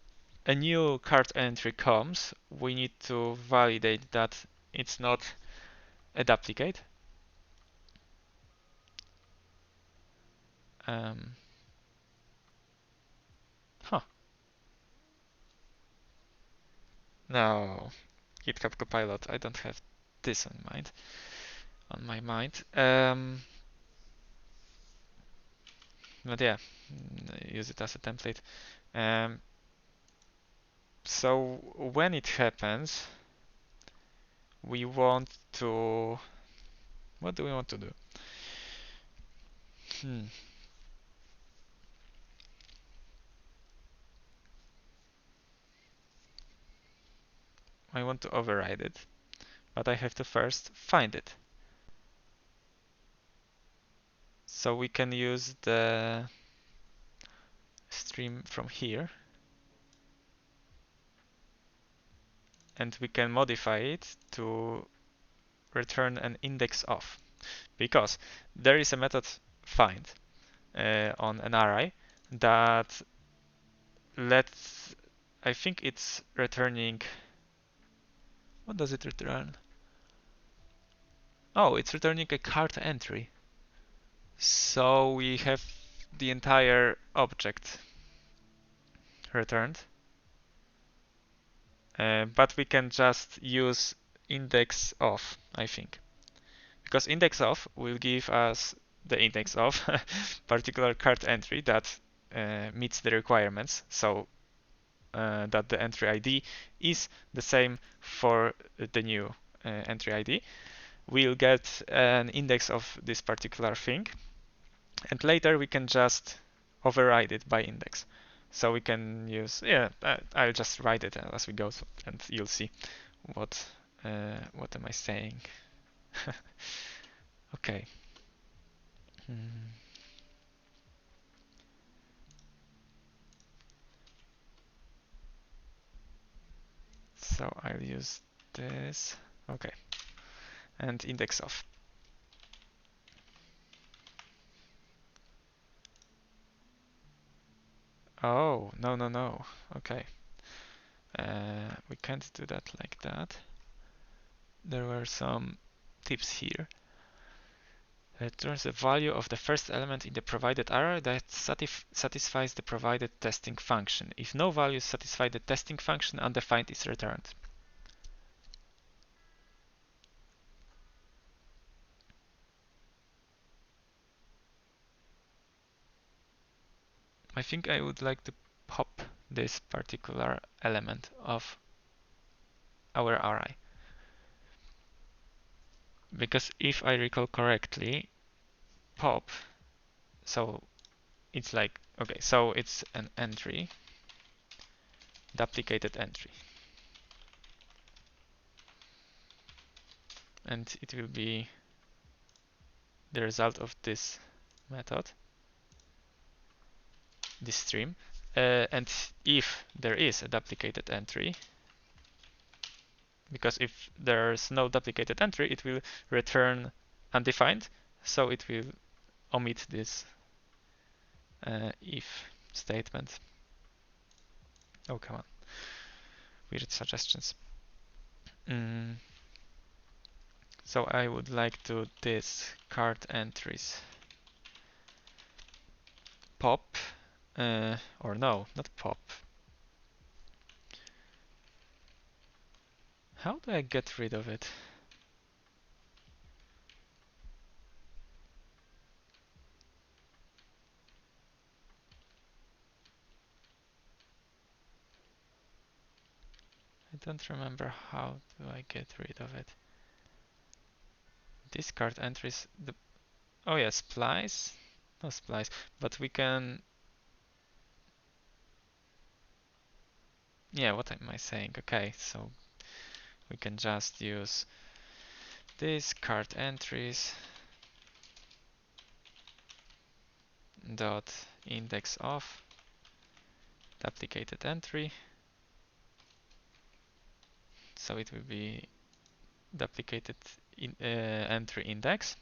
a new cart entry comes, we need to validate that it's not a duplicate. Huh. No. GitHub Copilot. I don't have this on my mind. But yeah, use it as a template. So when it happens, we want to. What do we want to do? I want to override it, but I have to first find it. So we can use the stream from here, and we can modify it to return an index of, because there is a method find on an array that lets, I think it's returning, what does it return? Oh, it's returning a cart entry. So we have the entire object returned, but we can just use index of, I think, because index of will give us the index of particular cart entry that meets the requirements, so that the entry ID is the same for the new entry ID. We'll get an index of this particular thing, and later we can just override it by index. So we can use, yeah, I'll just write it as we go, and you'll see what am I saying. Okay. So I'll use this. Okay. And index of. Oh, no, no, no. Okay. We can't do that like that. There were some tips here. Returns the value of the first element in the provided array that satisfies the provided testing function. If no values satisfy the testing function, undefined is returned. I think I would like to pop this particular element of our array. Because if I recall correctly, pop, so it's like, okay, so it's an entry, duplicated entry. And it will be the result of this method, this stream. and if there is a duplicated entry, because if there's no duplicated entry, it will return undefined, so it will omit this if statement. Oh, come on. Weird suggestions. So I would like to this cart entries pop, or no, not pop. How do I get rid of it? I don't remember how do I get rid of it. Discard entries, oh yeah, splice, no splice, but we can, yeah, what am I saying? Okay, so we can just use this card entries dot index of duplicated entry, so it will be duplicated entry index.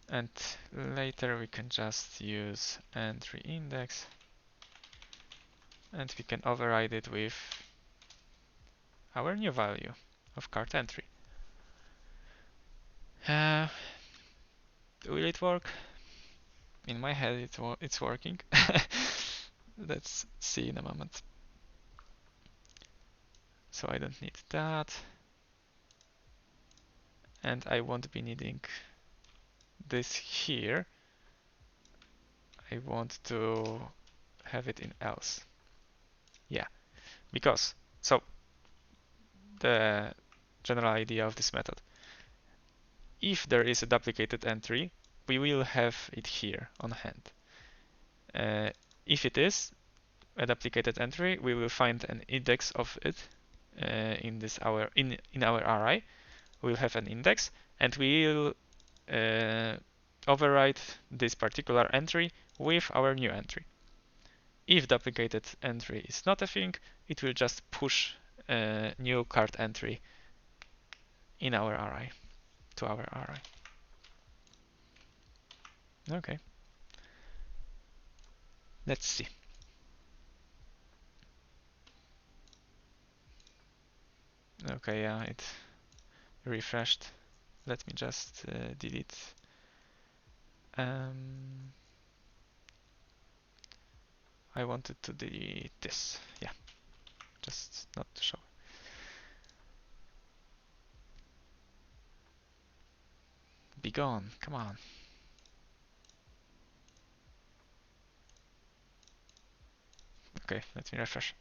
And later we can just use entry index, and we can override it with our new value of cart entry. Will it work? In my head it's working. Let's see in a moment. So I don't need that. And I won't be needing this here. I want to have it in else. Yeah, because, so the general idea of this method. If there is a duplicated entry, we will have it here on hand. If it is a duplicated entry, we will find an index of it in our array. We'll have an index, and we'll override this particular entry with our new entry. If duplicated entry is not a thing, it will just push a new cart entry in our array to our array. Okay. Let's see. Okay, yeah, it refreshed. Let me just delete. I wanted to delete this. Yeah, just not to show. Be gone, come on. Okay, let me refresh.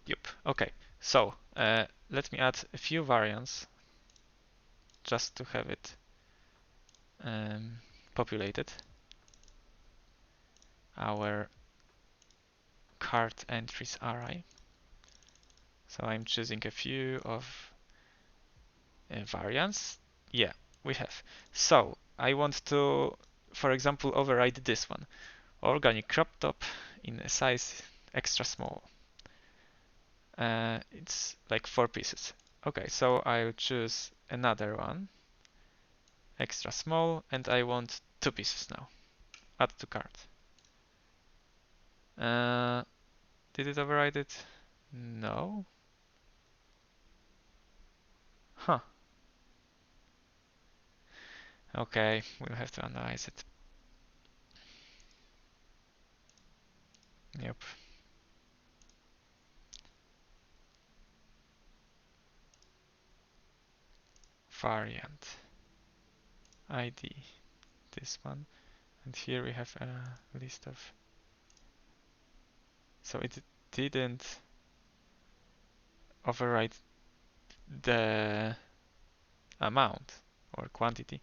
Yep, okay. So, let me add a few variants just to have it populated. Our cart entries array. So I'm choosing a few of variants. Yeah, we have. So I want to, for example, override this one. Organic crop top in a size extra small. It's like 4 pieces. Okay, so I'll choose another one, extra small, and I want 2 pieces now. Add to cart. Did it override it? No. Huh. Okay, we'll have to analyze it. Yep. Variant ID, this one, and here we have a list of. So it didn't override the amount or quantity.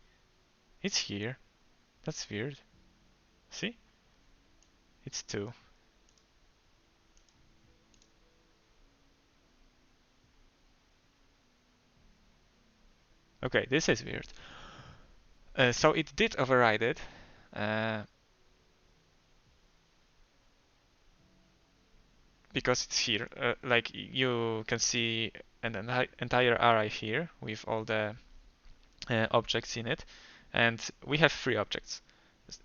It's here. That's weird. See? It's 2. Okay, this is weird. So it did override it. Because it's here. Like you can see an entire array here with all the objects in it, and we have 3 objects.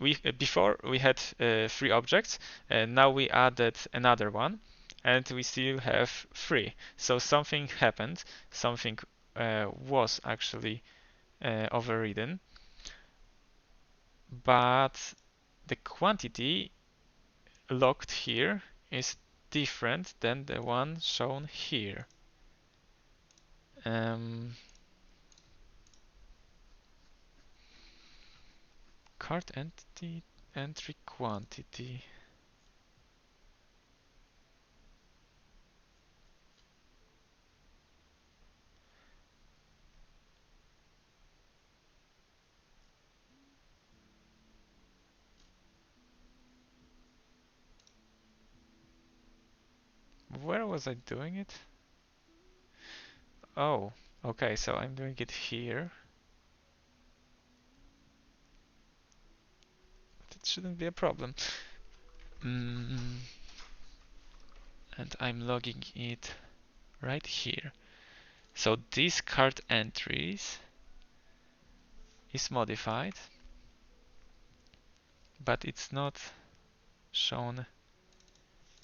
We before we had 3 objects, and now we added another one, and we still have 3. So something happened. Something was actually overridden, but the quantity locked here is different than the one shown here. Cart entry quantity. Where was I doing it? Oh, okay, so I'm doing it here. That shouldn't be a problem. And I'm logging it right here. So this cart entries is modified, but it's not shown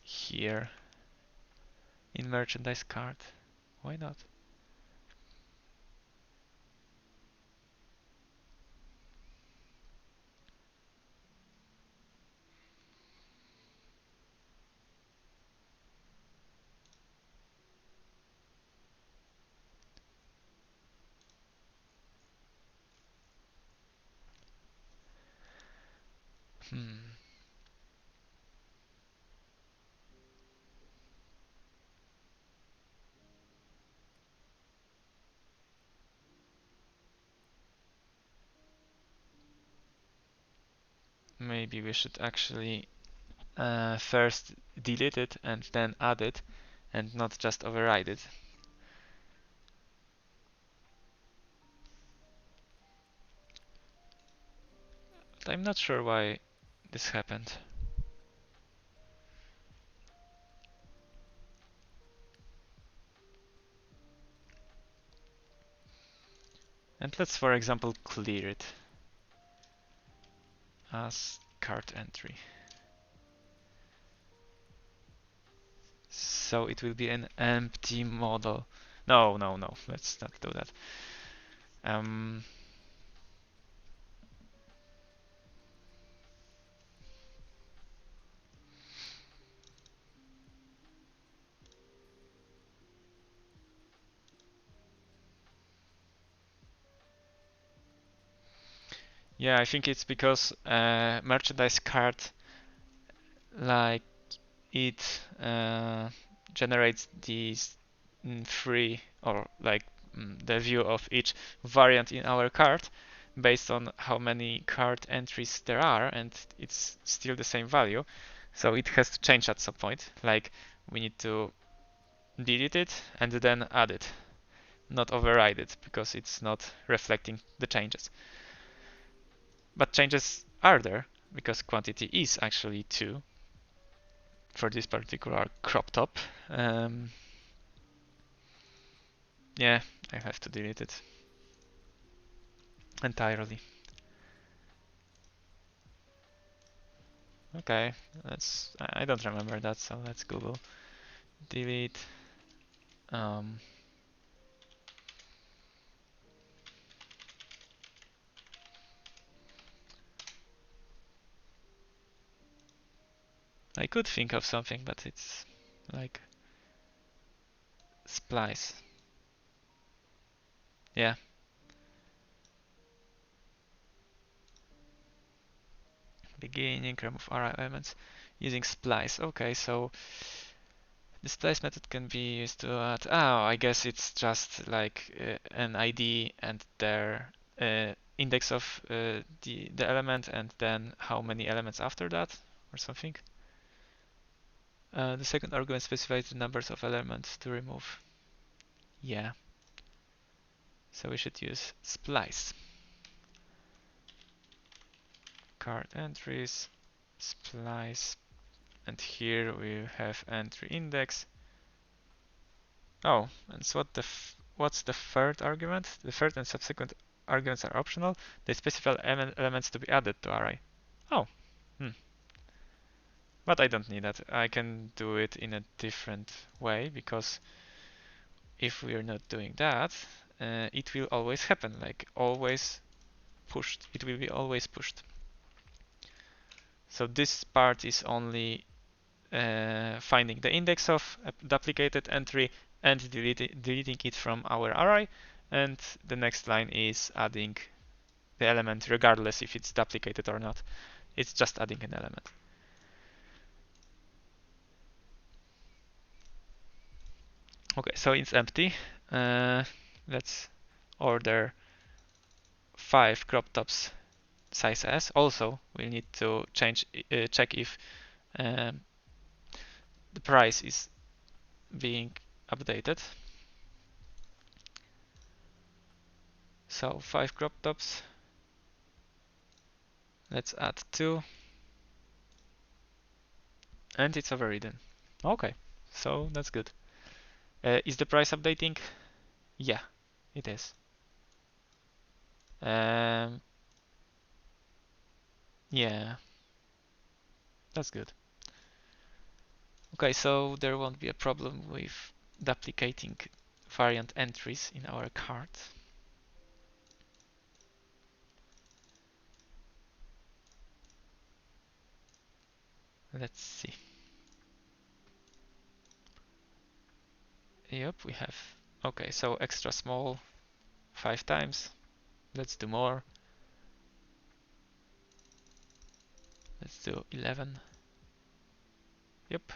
here in merchandise cart. Why not? Maybe we should actually first delete it and then add it, and not just override it. But I'm not sure why this happened. And let's, for example, clear it as cart entry. So it will be an empty model. No, let's not do that. Yeah, I think it's because merchandise cart, like it generates these 3 or like the view of each variant in our cart based on how many cart entries there are, and it's still the same value. So it has to change at some point. Like we need to delete it and then add it, not override it, because it's not reflecting the changes. But changes are there because quantity is actually 2 for this particular crop top. Yeah, I have to delete it entirely. Okay, I don't remember that, so let's Google delete. I could think of something, but it's like splice. Yeah. Beginning, remove array elements using splice. Okay, so the splice method can be used to add. Oh, I guess it's just like an ID and their index of the element and then how many elements after that or something. The second argument specifies the numbers of elements to remove. Yeah. So we should use splice. Card entries, splice, and here we have entry index. Oh, and so what's the third argument? The third and subsequent arguments are optional. They specify elements to be added to array. Oh, but I don't need that. I can do it in a different way, because if we're not doing that, it will always happen, like always pushed. It will be always pushed. So this part is only finding the index of a duplicated entry and deleting it from our array, and the next line is adding the element regardless if it's duplicated or not. It's just adding an element. Okay, so it's empty. Let's order 5 crop tops size S. Also, we need to check if the price is being updated. So 5 crop tops. Let's add 2. And it's overridden. Okay, so that's good. Is the price updating? Yeah, it is. Yeah, that's good. Okay, so there won't be a problem with duplicating variant entries in our cart. Let's see. Yep, we have. Okay, so extra small 5 times. Let's do more. Let's do 11. Yep,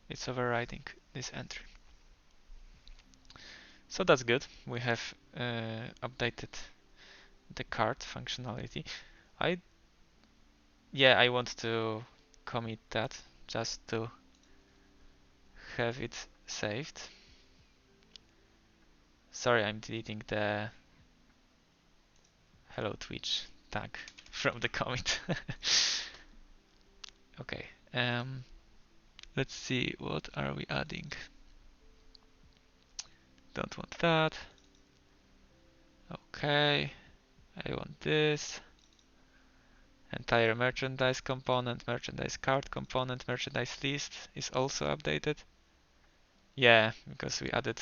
it's overriding this entry. So that's good. We have updated the cart functionality. I want to commit that just to have it saved. Sorry, I'm deleting the hello Twitch tag from the commit. Okay, let's see, what are we adding? Don't want that. Okay, I want this. Entire merchandise component, merchandise cart component, merchandise list is also updated. Yeah, because we added,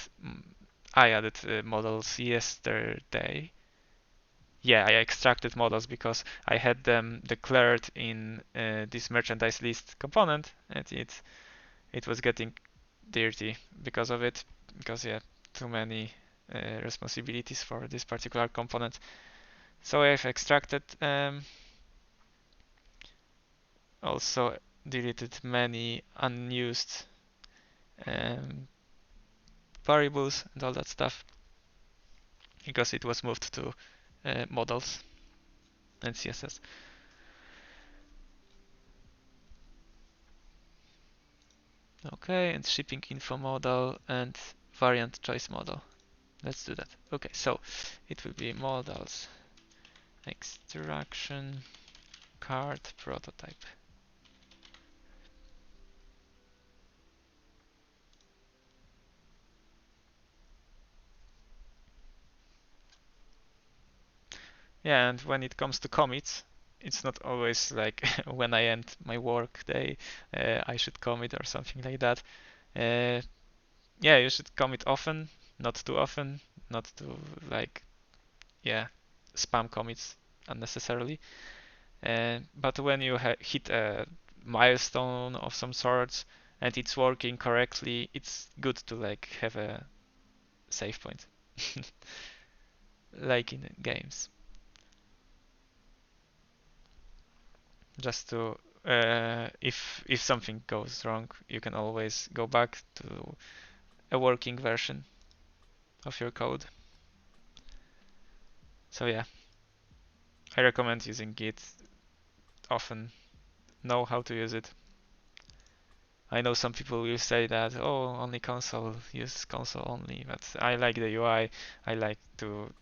I added models yesterday. Yeah, I extracted models because I had them declared in this merchandise list component, and it was getting dirty because of it. Because yeah, too many responsibilities for this particular component. So I've extracted. Also deleted many unused variables and all that stuff, because it was moved to models and CSS. Okay, and shipping info model and variant choice model. Let's do that. Okay, so it will be models extraction cart prototype. Yeah, and when it comes to commits, it's not always like when I end my work day, I should commit or something like that. Yeah, you should commit often, not too often, not to like, yeah, spam commits unnecessarily. But when you hit a milestone of some sorts and it's working correctly, it's good to like have a save point, like in games. Just to if something goes wrong, you can always go back to a working version of your code. So yeah. I recommend using Git often. Know how to use it. I know some people will say that, oh, only console, use console only, but I like the UI. I like to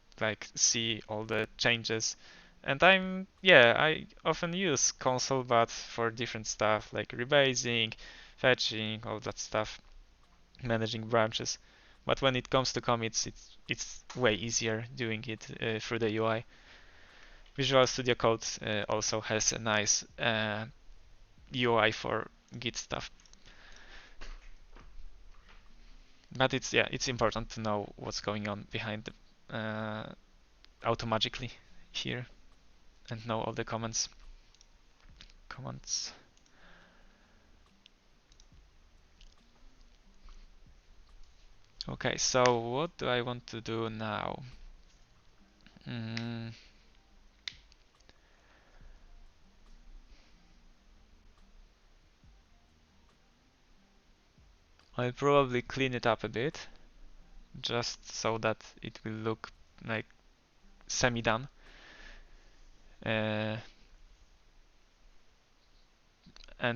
see all the changes. And I often use console, but for different stuff like rebasing, fetching, all that stuff, managing branches. But when it comes to commits, it's way easier doing it through the UI. Visual Studio Code also has a nice UI for Git stuff. But it's important to know what's going on behind the automagically here and know all the commands. Okay, so what do I want to do now? I'll probably clean it up a bit, just so that it will look like semi-done. And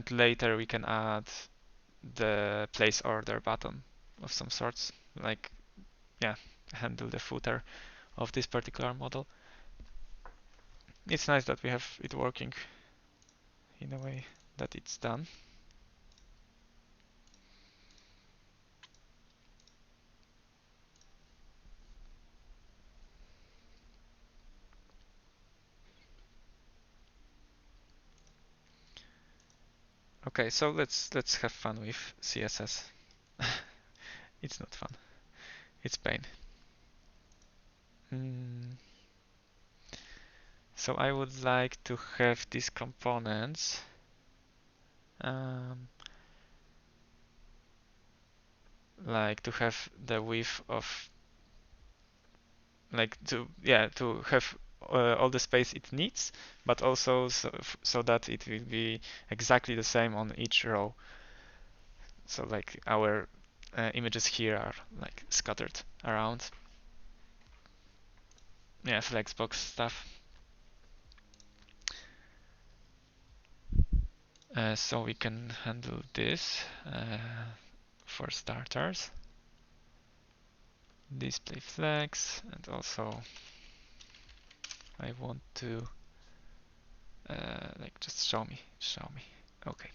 later we can add the place order button of some sorts, like handle the footer of this particular model. It's nice that we have it working in a way that it's done. Okay, so let's have fun with CSS. It's not fun. It's pain. So I would like to have these components like to have the width of to have all the space it needs, but also so that it will be exactly the same on each row. So like our images here are like scattered around. Yeah, flexbox stuff. So we can handle this for starters. Display flex, and also I want to just show me. Okay.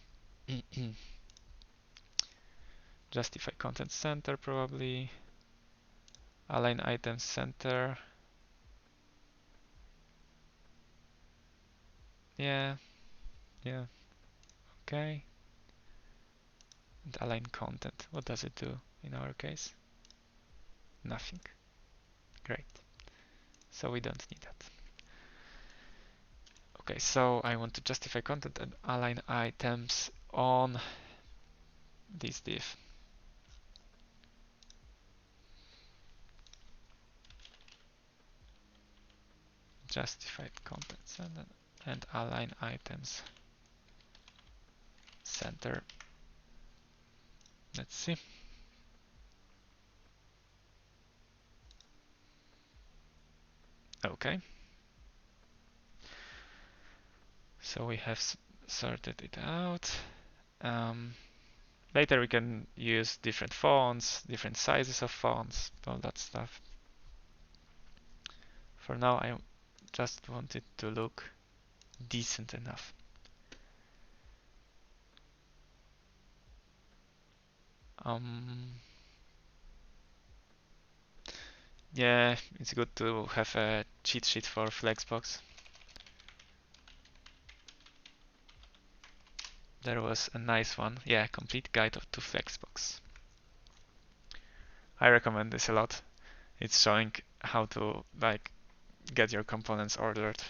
Justify content center probably. Align items center. Yeah. Okay. And align content. What does it do in our case? Nothing. Great. So we don't need that. Okay, so I want to justify content and align items on this div. Justified content and align items center. Let's see. Okay. So we have sorted it out. Later we can use different fonts, different sizes of fonts, all that stuff. For now, I just want it to look decent enough. Yeah, it's good to have a cheat sheet for Flexbox. There was a nice one. Yeah, complete guide to Flexbox. I recommend this a lot. It's showing how to get your components ordered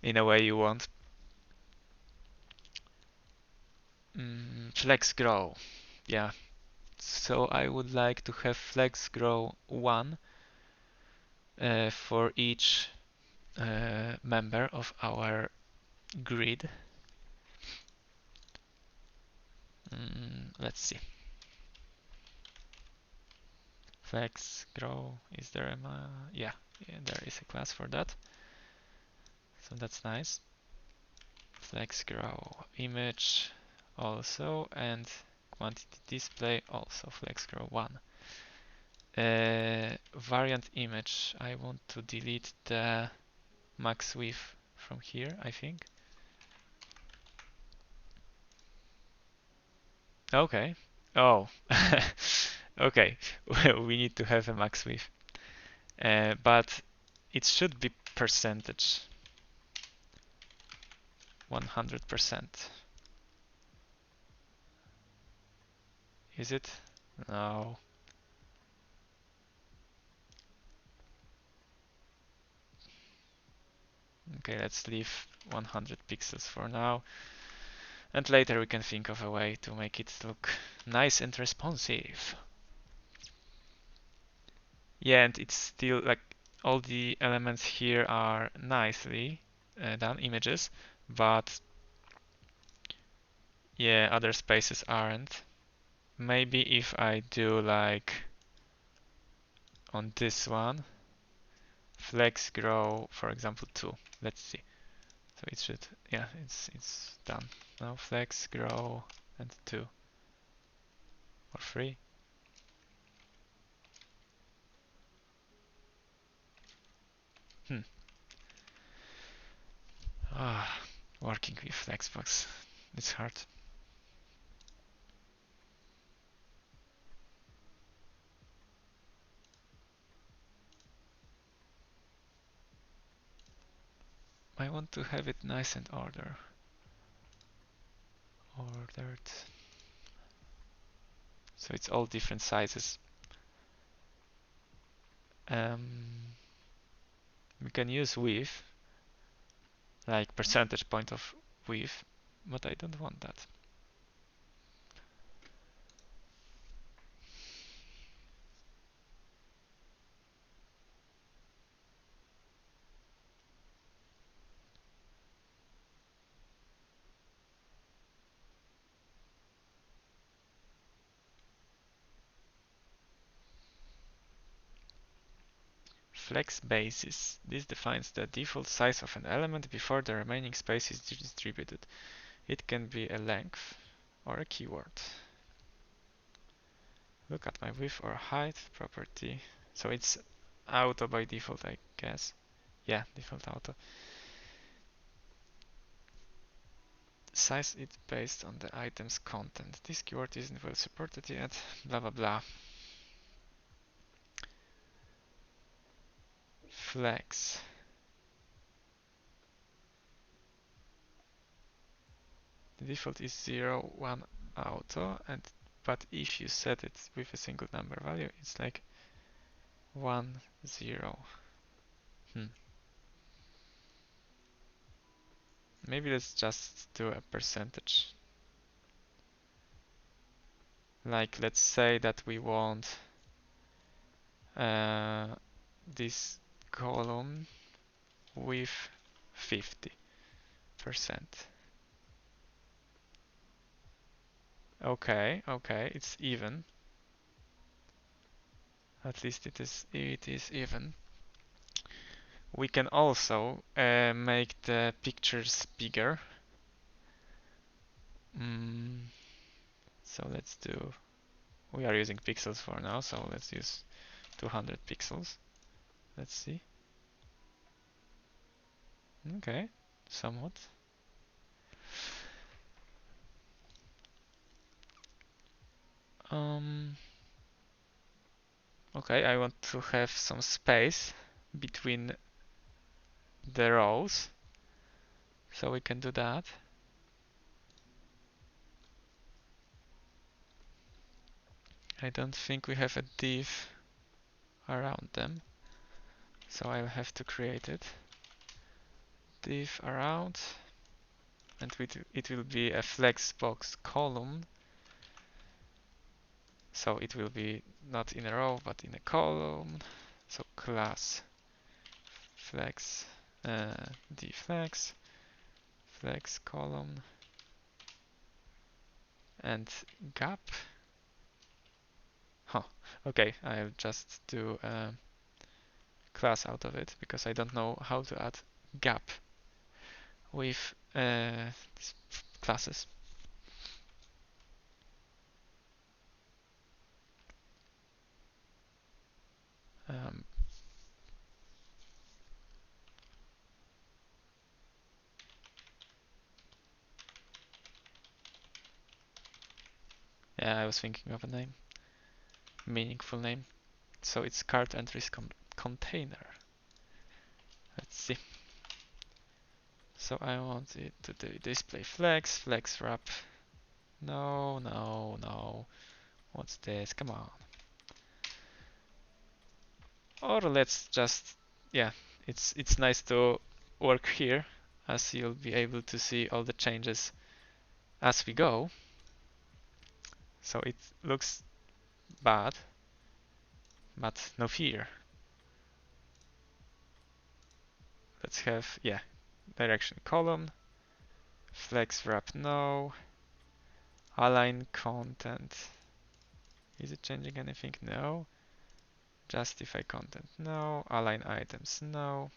in a way you want. Flex grow. Yeah. So I would like to have flex grow 1 for each member of our grid. Let's see. Flex grow, is there a yeah, there is a class for that. So that's nice. Flex grow image also, and quantity display also flex grow 1. Variant image, I want to delete the max width from here, I think. Okay. Oh, okay. We need to have a max width, but it should be percentage, 100%. Is it? No. Okay, let's leave 100 pixels for now. And later we can think of a way to make it look nice and responsive. Yeah, and it's still like all the elements here are nicely done images, but yeah, other spaces aren't. Maybe if I do like on this one, flex grow, for example, 2. Let's see. So it should, yeah, it's done. Now flex grow and 2 or 3. Working with Flexbox, it's hard. I want to have it nice and ordered. So it's all different sizes. We can use width, like percentage point of width, but I don't want that. Flex basis. This defines the default size of an element before the remaining space is distributed. It can be a length or a keyword. Look at my width or height property. So it's auto by default, I guess. Yeah, default auto. Size it based on the item's content. This keyword isn't well supported yet. Blah blah blah. Flex. The default is 0, 1 auto, but if you set it with a single number value, it's like 1, 0. Maybe let's just do a percentage. Like let's say that we want this column with 50%. Okay, it's even. At least it is even. We can also make the pictures bigger. So let's do, we are using pixels for now, so let's use 200 pixels. Let's see. Okay, somewhat. Okay, I want to have some space between the rows, so we can do that. I don't think we have a div around them, so I'll have to create it. Div around, and it will be a flexbox column, so it will be not in a row but in a column. So class flex dflex flex column and gap. Okay, I'll just do a class out of it because I don't know how to add gap with classes. Um, yeah, I was thinking of a name, meaningful name. So it's cart entries container. Let's see. So I want it to do display flex, flex wrap. No, no, no. What's this? Come on. Or let's just, yeah, it's nice to work here, as you'll be able to see all the changes as we go. So it looks bad, but no fear. Let's have, yeah, direction column, flex wrap no, align content. Is it changing anything? No. Justify content no, align items no.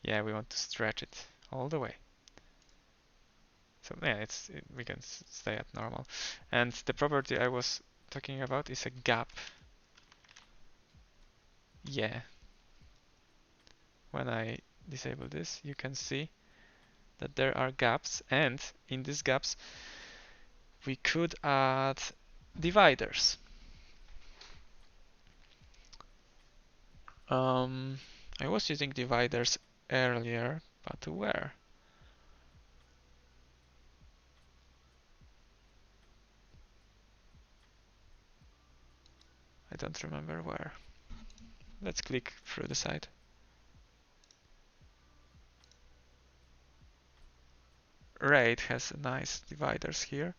Yeah, we want to stretch it all the way. So yeah, we can stay at normal. And the property I was talking about is a gap. Yeah. When I disable this, you can see that there are gaps, and in these gaps we could add dividers. I was using dividers earlier, but where? I don't remember where. Let's click through the site. Rate has nice dividers here.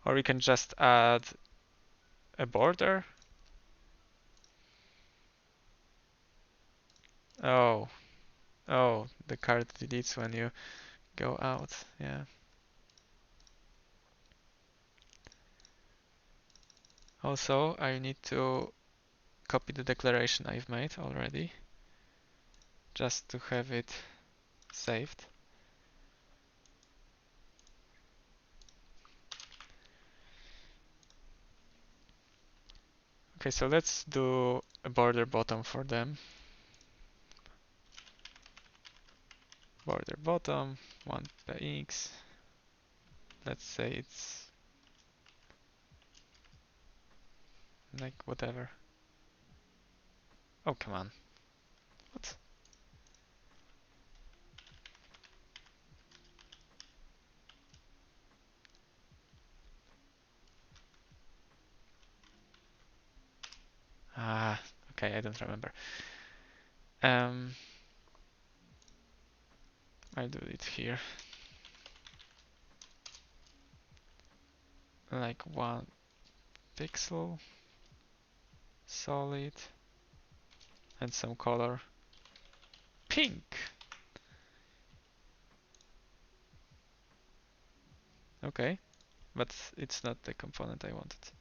Or we can just add a border. Oh, oh, the card deletes when you go out. Yeah. Also, I need to copy the declaration I've made already, just to have it saved. Okay, so let's do a border bottom for them. Border bottom, 1px. Let's say it's like whatever. Oh, come on. What? Ah, okay, I don't remember. I'll do it here. Like 1 pixel, solid, and some color. Pink! Okay, but it's not the component I wanted.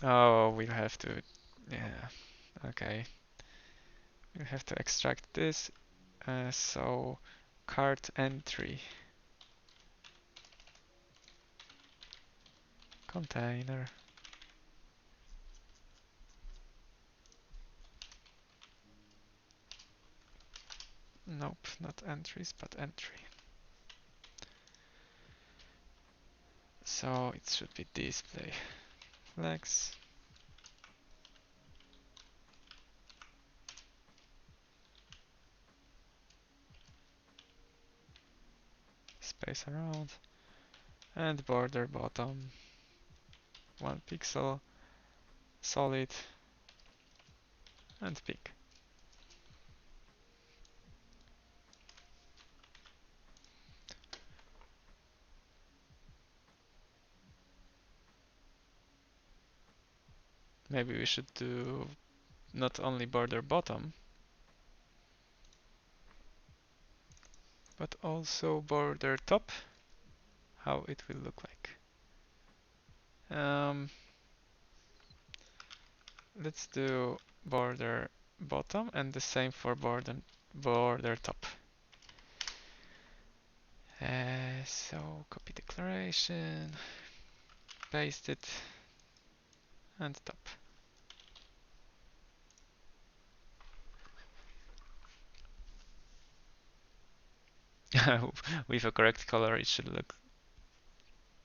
Oh, we'll have to, yeah, okay. We'll have to extract this. So, cart entry. Container. Nope, not entries, but entry. So it should be display flex. Space around. And border bottom. 1 pixel. Solid. And pink. Maybe we should do not only border bottom, but also border top. How it will look like. let's do border bottom and the same for border top. So copy declaration, paste it, and top. With a correct color, it should look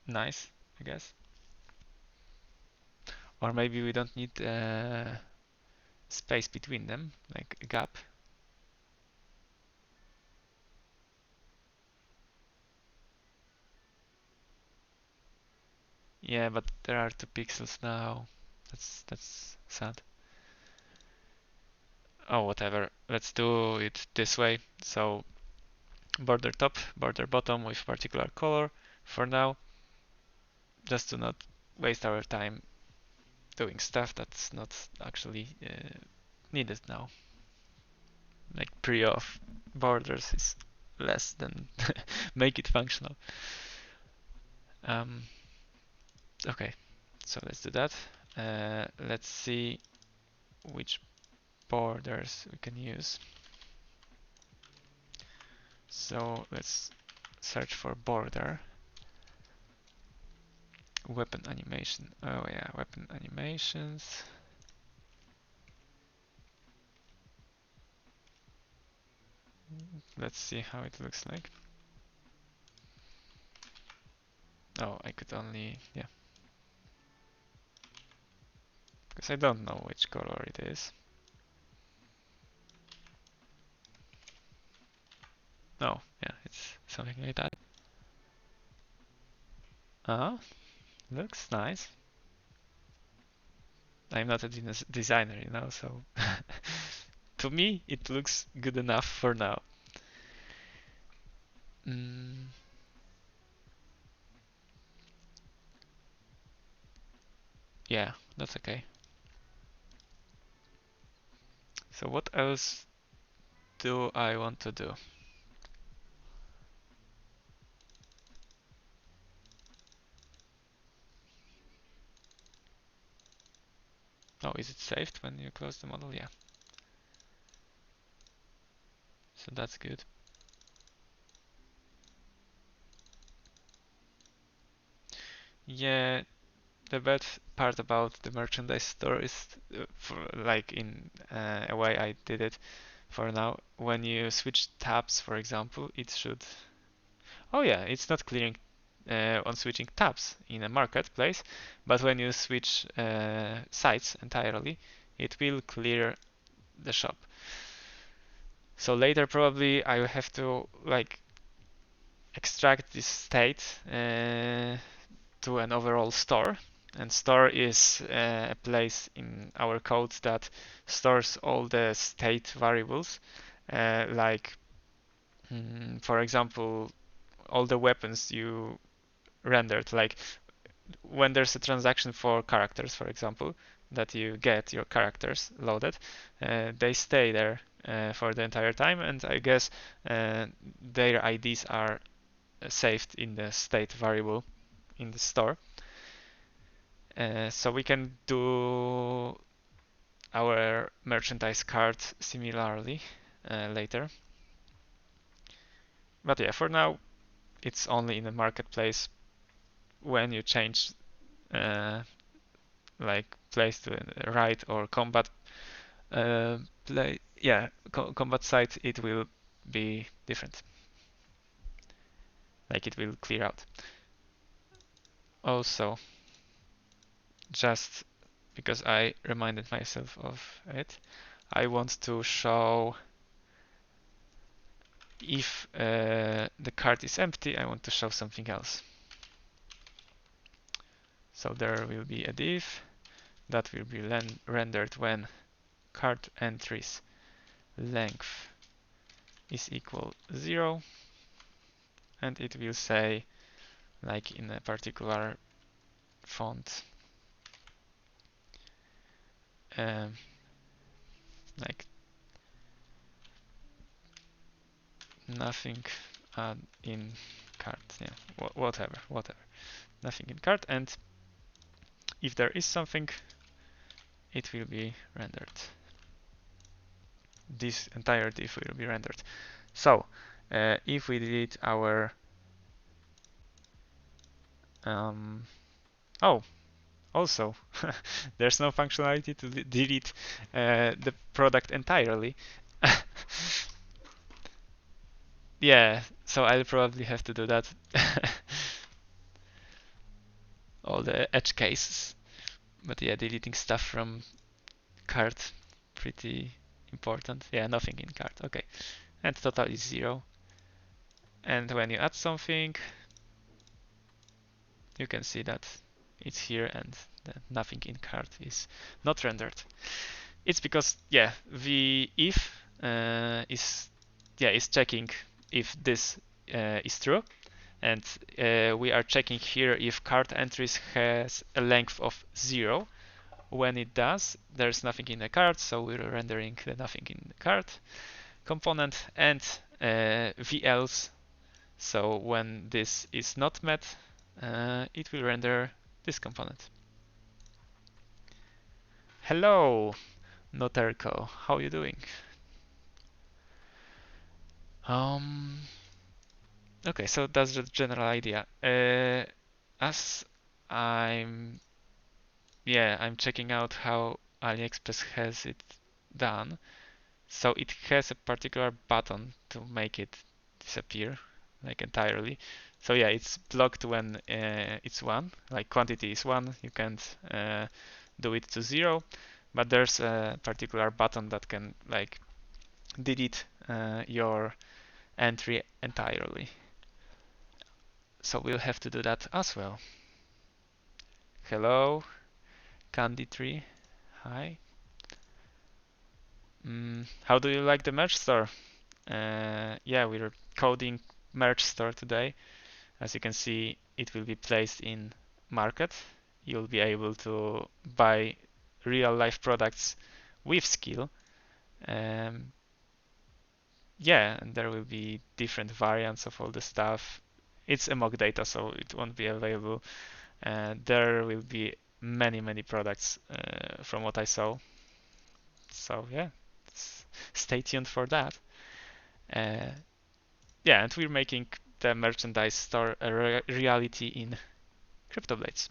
nice, I guess. Or maybe we don't need space between them, like a gap. Yeah, but there are 2 pixels now. That's sad. Oh, whatever. Let's do it this way. So border top, border bottom with particular color for now, just to not waste our time doing stuff that's not actually needed now. Like pre-off borders is less than make it functional. Okay, so let's do that. Let's see which borders we can use. So let's search for border. Weapon animation. Oh yeah, weapon animations. Let's see how it looks like. Oh, I could only, yeah. Because I don't know which color it is. Oh, yeah, it's something like that. Looks nice. I'm not a designer, you know, so to me it looks good enough for now. Yeah, that's okay. So what else do I want to do? Oh, is it saved when you close the model? Yeah. So that's good. Yeah, the bad part about the merchandise store is, for like in a way I did it for now. When you switch tabs, for example, it should. Oh yeah, it's not clearing on switching tabs in a marketplace, but when you switch sites entirely, it will clear the shop. So later probably I will have to like extract this state to an overall store, and store is a place in our code that stores all the state variables, like for example all the weapons you rendered, like when there's a transaction for characters, for example, that you get your characters loaded, they stay there for the entire time, and I guess their IDs are saved in the state variable in the store. So we can do our merchandise card similarly later. But yeah, for now, it's only in the marketplace when you change like place to right or combat combat site, it will be different. Like it will clear out. Also, just because I reminded myself of it, I want to show if the card is empty, I want to show something else. So there will be a div that will be rendered when card entries length is equal 0, and it will say, like in a particular font, like nothing in cart, yeah, whatever, nothing in cart, and if there is something, it will be rendered. This entire div will be rendered. So if we delete our oh, also there's no functionality to delete the product entirely. Yeah, so I'll probably have to do that. All the edge cases. But yeah, deleting stuff from cart, pretty important. Yeah, nothing in cart. Okay, and total is 0. And when you add something, you can see that it's here and nothing in cart is not rendered. It's because the if is checking if this is true, and we are checking here if cart entries has a length of 0. When it does, there's nothing in the cart, so we're rendering the nothing in the cart component, and the else. So when this is not met, it will render this component. Hello, Noterco, how are you doing? Okay, so that's the general idea. As I'm checking out how AliExpress has it done. So it has a particular button to make it disappear, like entirely. So yeah, it's blocked when it's 1, like quantity is 1, you can't do it to 0, but there's a particular button that can like delete your entry entirely. So we'll have to do that as well. Hello, Candy Tree. Hi. How do you like the merch store? Yeah, we're coding merch store today. As you can see, it will be placed in market. You'll be able to buy real life products with skill. Yeah, and there will be different variants of all the stuff. It's a mock data, so it won't be available. There will be many products from what I saw. So yeah, stay tuned for that. Yeah, and we're making the merchandise store a reality in CryptoBlades.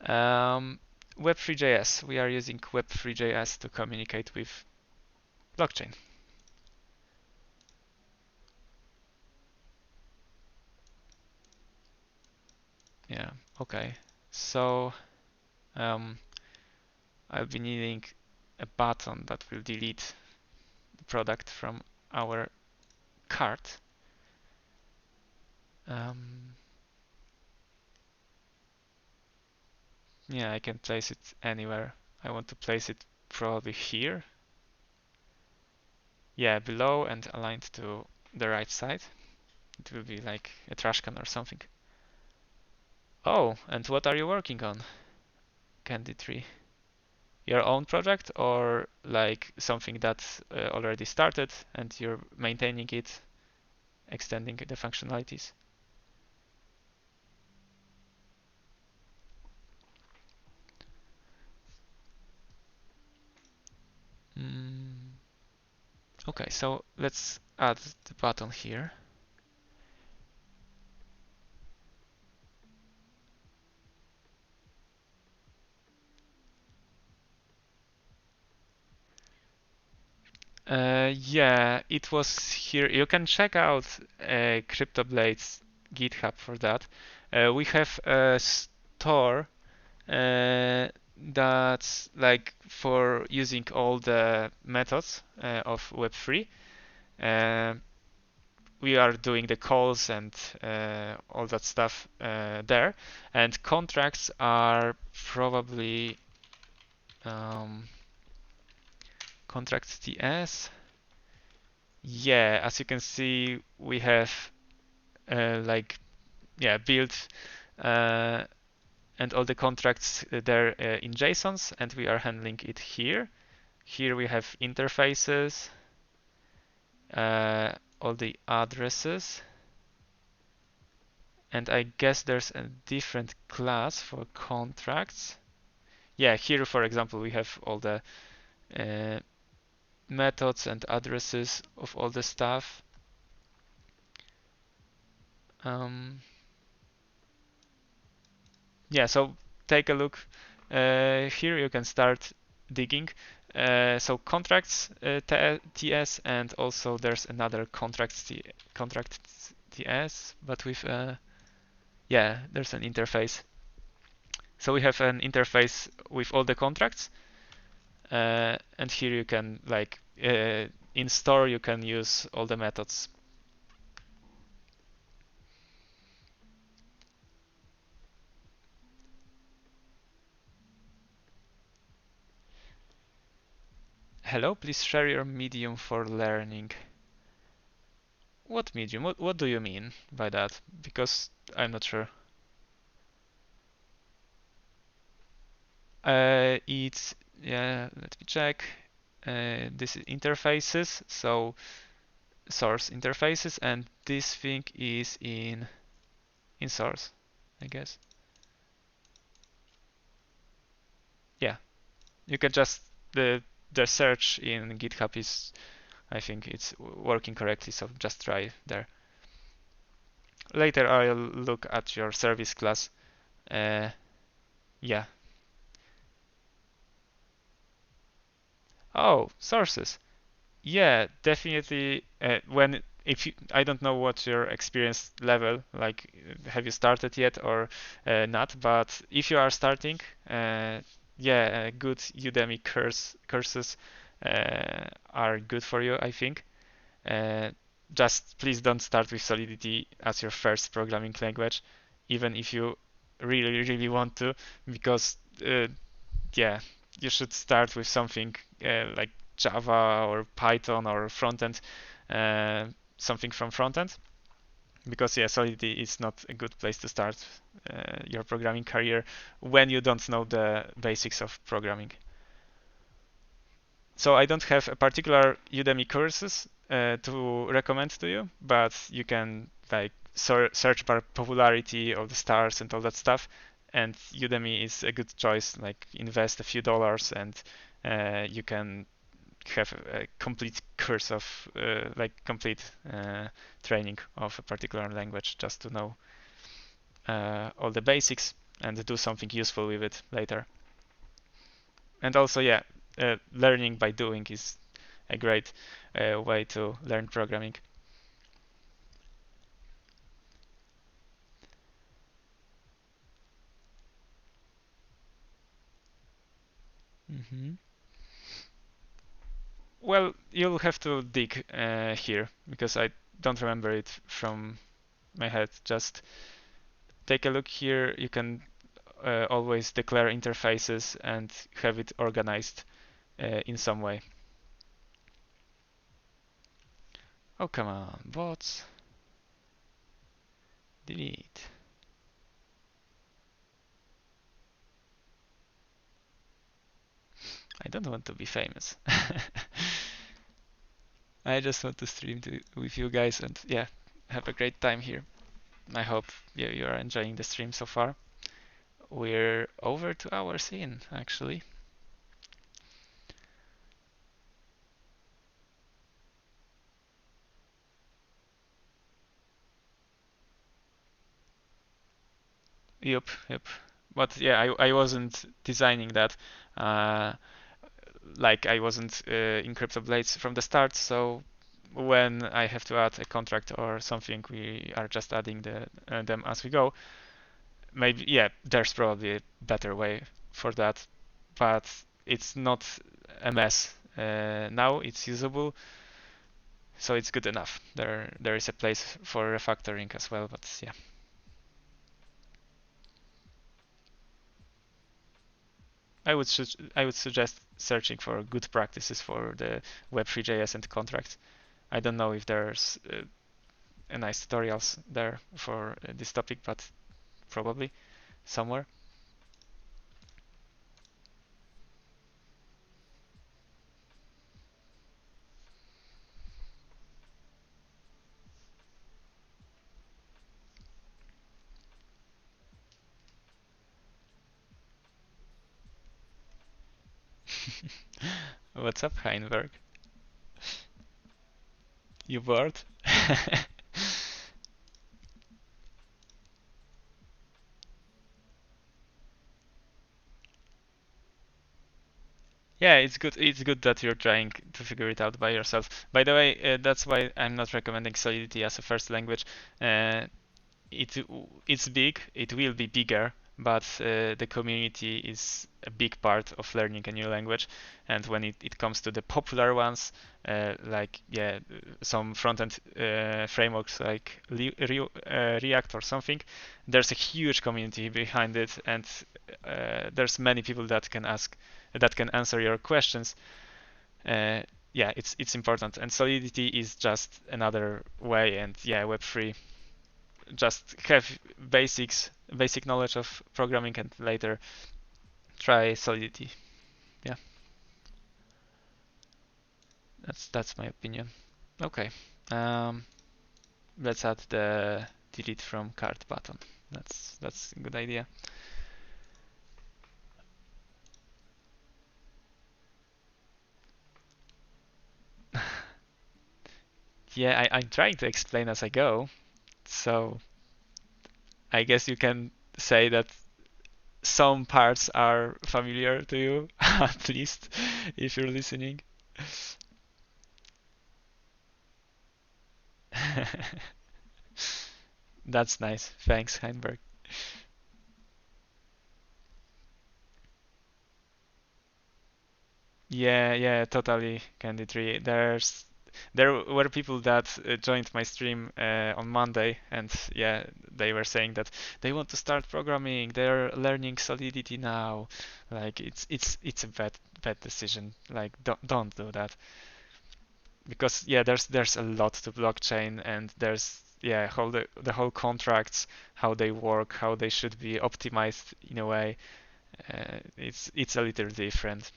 Web3.js. We are using Web3.js to communicate with blockchain. Yeah, okay. So I'll be needing a button that will delete the product from our cart. Yeah, I can place it anywhere. I want to place it probably here. Yeah, below and aligned to the right side. It will be like a trash can or something. Oh, and what are you working on, Candy Tree? Your own project or like something that already started and you're maintaining it, extending the functionalities? Okay, so let's add the button here. Yeah, it was here. You can check out CryptoBlades GitHub for that. We have a store that's like for using all the methods of Web3. We are doing the calls and all that stuff there, and contracts are probably contracts TS. Yeah, as you can see, we have built and all the contracts there in JSONs, and we are handling it here. Here we have interfaces, all the addresses, And I guess there's a different class for contracts. Yeah, here, for example, we have all the methods and addresses of all the stuff. Yeah, so take a look. Here you can start digging. So contracts TS, and also there's another contract TS, but with yeah, there's an interface. So we have an interface with all the contracts, and here you can like in store you can use all the methods. Hello, please share your medium for learning. What medium? What do you mean by that? Because I'm not sure. It's yeah. Let me check. This is interfaces, so source interfaces, and this thing is in source, I guess. Yeah, you can just the search in GitHub is, I think it's working correctly, so just try there. Later I'll look at your service class. Yeah. Oh, sources. Yeah, definitely. When if you, I don't know what your experience level, like, have you started yet or not? But if you are starting, yeah, good Udemy courses are good for you, I think. Uh, just please don't start with Solidity as your first programming language, even if you really want to, because yeah, you should start with something like Java or Python or frontend, uh, something from frontend, because yeah, Solidity is not a good place to start your programming career when you don't know the basics of programming. So I don't have a particular Udemy courses to recommend to you, but you can like search bar popularity of the stars and all that stuff. And Udemy is a good choice. Like invest a few dollars and you can have a complete course of like complete training of a particular language just to know all the basics and do something useful with it later. And also, yeah, learning by doing is a great way to learn programming. Hmm. Well, you'll have to dig here because I don't remember it from my head. Just take a look here. You can always declare interfaces and have it organized in some way. Oh, come on, bots. Delete. I don't want to be famous. I just want to stream with you guys and yeah, have a great time here. I hope you are enjoying the stream so far. We're over 2 hours in, actually. Yep. But yeah, I wasn't designing that. Uh, like I wasn't in CryptoBlades from the start, so when I have to add a contract or something, we are just adding them as we go. Maybe, yeah, there's probably a better way for that, but it's not a mess. Now it's usable, so it's good enough. There is a place for refactoring as well, but yeah. I would suggest searching for good practices for the Web3.js and contracts. I don't know if there's a nice tutorials there for this topic, but probably somewhere. What's up, Heinberg? You bored? Yeah, it's good. It's good that you're trying to figure it out by yourself. By the way, that's why I'm not recommending Solidity as a first language. Uh, it it's big. It will be bigger, but the community is a big part of learning a new language. And when it comes to the popular ones, like yeah, some front-end frameworks like React or something, there's a huge community behind it, and there's many people that can answer your questions. Yeah, it's important, and Solidity is just another way. And yeah, Web3, just have basic knowledge of programming, and later try Solidity. Yeah, that's my opinion. Okay, um, let's add the delete from cart button. That's a good idea. Yeah, I'm trying to explain as I go, so I guess you can say that some parts are familiar to you, at least if you're listening. That's nice. Thanks, Heinberg. Yeah, yeah, totally, Candy Tree. There were people that joined my stream on Monday, and yeah, they were saying that they want to start programming. They're learning Solidity now. Like it's a bad decision. Like don't do that, because yeah, there's a lot to blockchain, and there's yeah, the whole contracts, how they work, how they should be optimized in a way. It's a little different.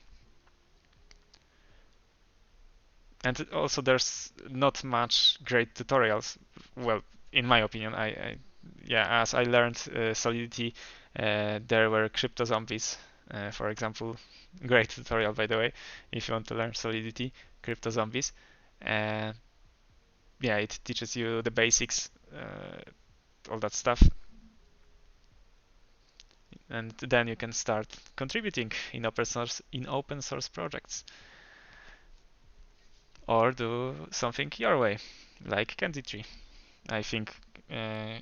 And also there's not much great tutorials. Well, in my opinion, yeah, as I learned Solidity, there were crypto zombies, for example. Great tutorial, by the way, if you want to learn Solidity, crypto zombies. Uh, yeah, it teaches you the basics, all that stuff, and then you can start contributing in open source projects, or do something your way, like Candy Tree. I think uh,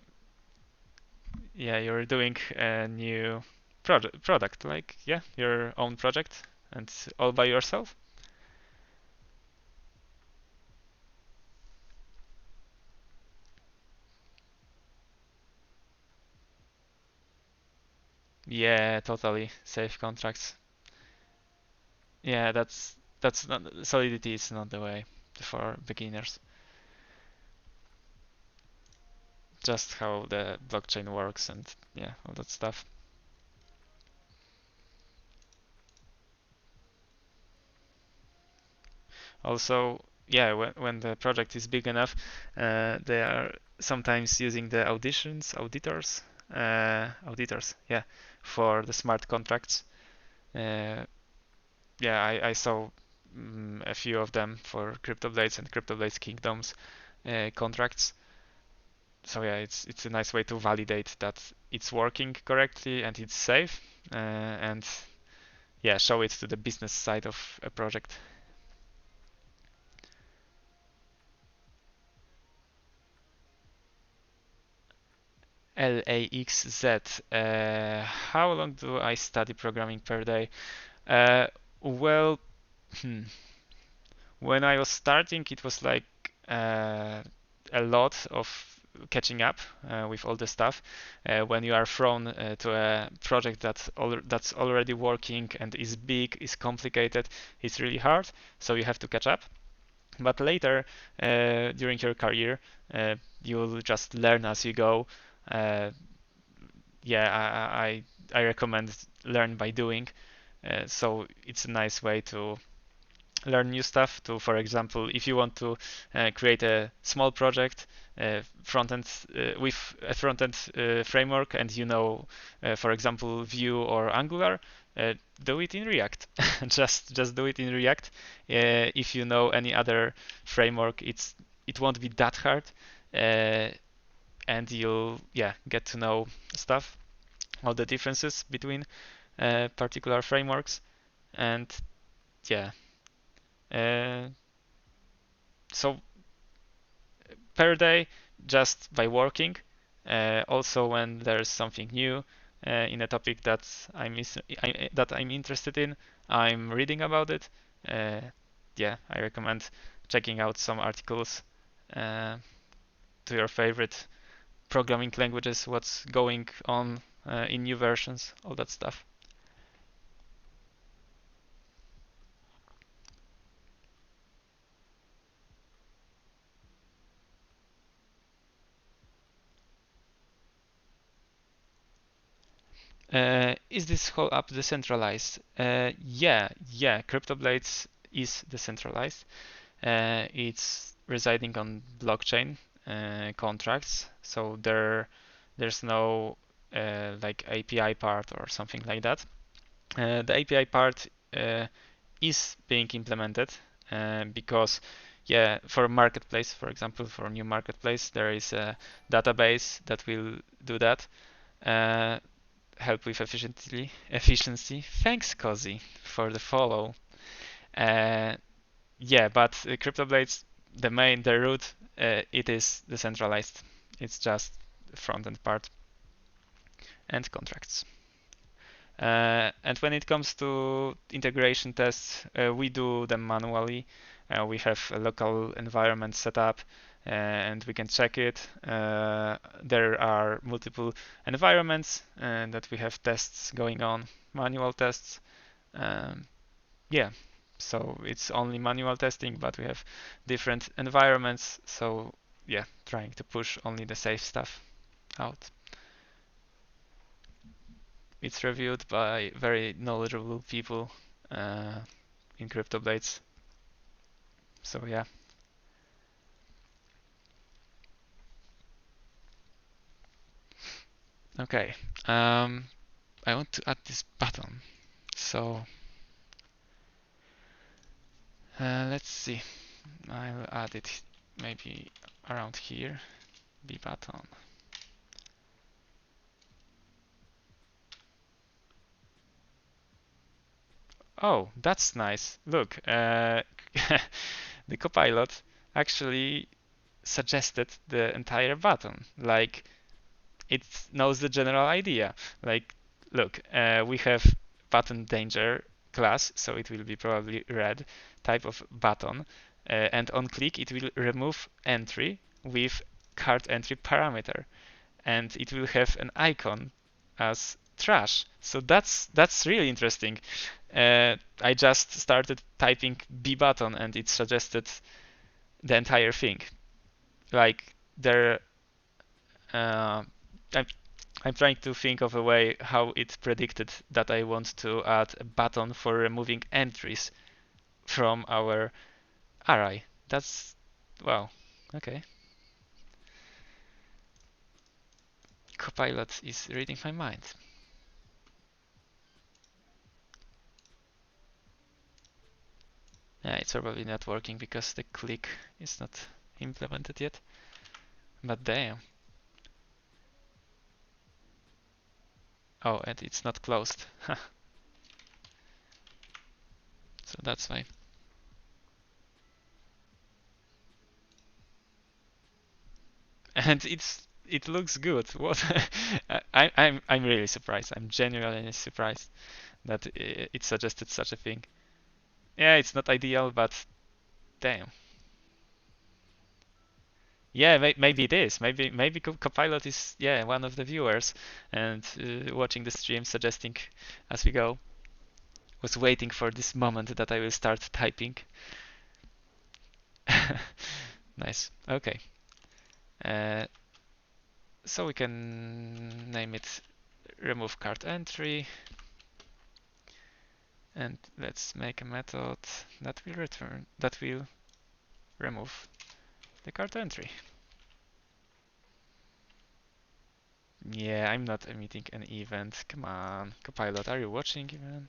yeah, you're doing a new product, like yeah, your own project, and all by yourself. Yeah, totally. Safe contracts. Yeah, that's not Solidity is not the way for beginners. Just how the blockchain works, and yeah, all that stuff. Also, yeah, when the project is big enough, they are sometimes using the auditors, yeah, for the smart contracts. Yeah, I saw a few of them for CryptoBlades and CryptoBlades Kingdoms contracts. So yeah, it's a nice way to validate that it's working correctly and it's safe, and yeah, show it to the business side of a project. LAXZ. How long do I study programming per day? Uh, well, hmm, when I was starting, it was like a lot of catching up with all the stuff. When you are thrown to a project that's already working and is big, is complicated, it's really hard. So you have to catch up. But later, during your career, you'll just learn as you go. Uh, yeah, I recommend learn by doing. So it's a nice way to learn new stuff. To, for example, if you want to create a small project front end with a front end framework, and you know, for example, Vue or Angular, do it in React. Just do it in React. If you know any other framework, it won't be that hard, and you'll get to know stuff, all the differences between particular frameworks, and yeah. Uh, so per day, just by working. Also, when there's something new in a topic that I'm interested in, I'm reading about it. Uh, I recommend checking out some articles uh, to your favorite programming languages, what's going on in new versions, all that stuff. Is this whole app decentralized? Yeah. CryptoBlades is decentralized. It's residing on blockchain contracts, so there's no like API part or something like that. The API part is being implemented because for marketplace, for example, for a new marketplace, there is a database that will do that. Help with efficiency. Thanks, Cozy, for the follow. Uh, but CryptoBlades, the root, it is decentralized. It's just the front end part and contracts. And when it comes to integration tests, we do them manually. We have a local environment set up and we can check it. There are multiple environments that we have tests going on, manual tests. Um, yeah, so it's only manual testing, but we have different environments. So trying to push only the safe stuff out. It's reviewed by very knowledgeable people in CryptoBlades. So yeah. Okay. I want to add this button. So let's see. I'll add it maybe around here. B button. Oh, that's nice. Look, the copilot actually suggested the entire button. Like it knows the general idea. Like, look, we have button danger class, so it will be probably red type of button, and on click it will remove entry with cart entry parameter, and it will have an icon as trash. So that's really interesting. I just started typing B button and it suggested the entire thing. Like there, I'm I'm trying to think of a way how it predicted that I want to add a button for removing entries from our array. That's wow. Okay. Copilot is reading my mind. Yeah, it's probably not working because the click is not implemented yet. But damn. Oh, and it's not closed. So that's why. And it looks good. What? I'm really surprised. I'm genuinely surprised that it suggested such a thing. Yeah, it's not ideal, but damn. Yeah, maybe it is. Maybe Copilot is one of the viewers and watching the stream, suggesting as we go. Was waiting for this moment that I will start typing. Nice. Okay. Uh, so we can name it remove cart entry, and let's make a method that will remove the cart entry. Yeah, I'm not emitting an event. Come on, Copilot, are you watching even?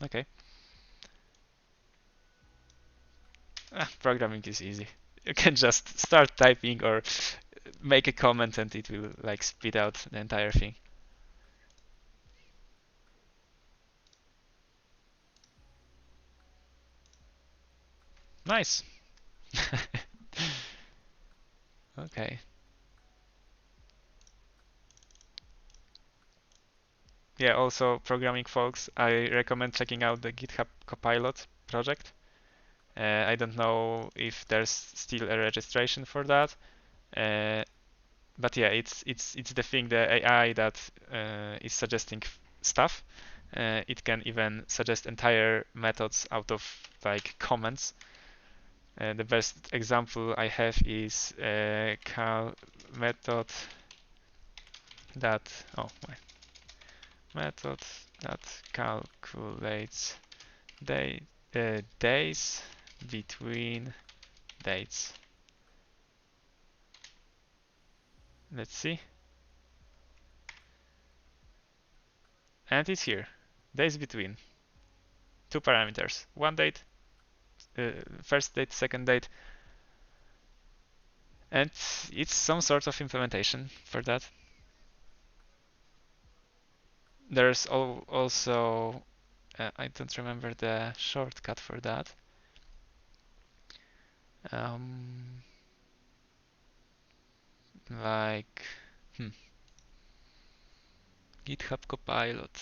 Okay. Programming is easy. You can just start typing or make a comment and it will like spit out the entire thing. Nice. Okay. Yeah, also programming folks, I recommend checking out the GitHub Copilot project. I don't know if there's still a registration for that, uh, but yeah, it's the thing, the AI that is suggesting stuff. It can even suggest entire methods out of like comments. The best example I have is cal method that method that calculates days between dates. Let's see. And it's here. Days between. Two parameters. One date, first date, second date. And it's some sort of implementation for that. There's also, I don't remember the shortcut for that. Um, like, GitHub Copilot.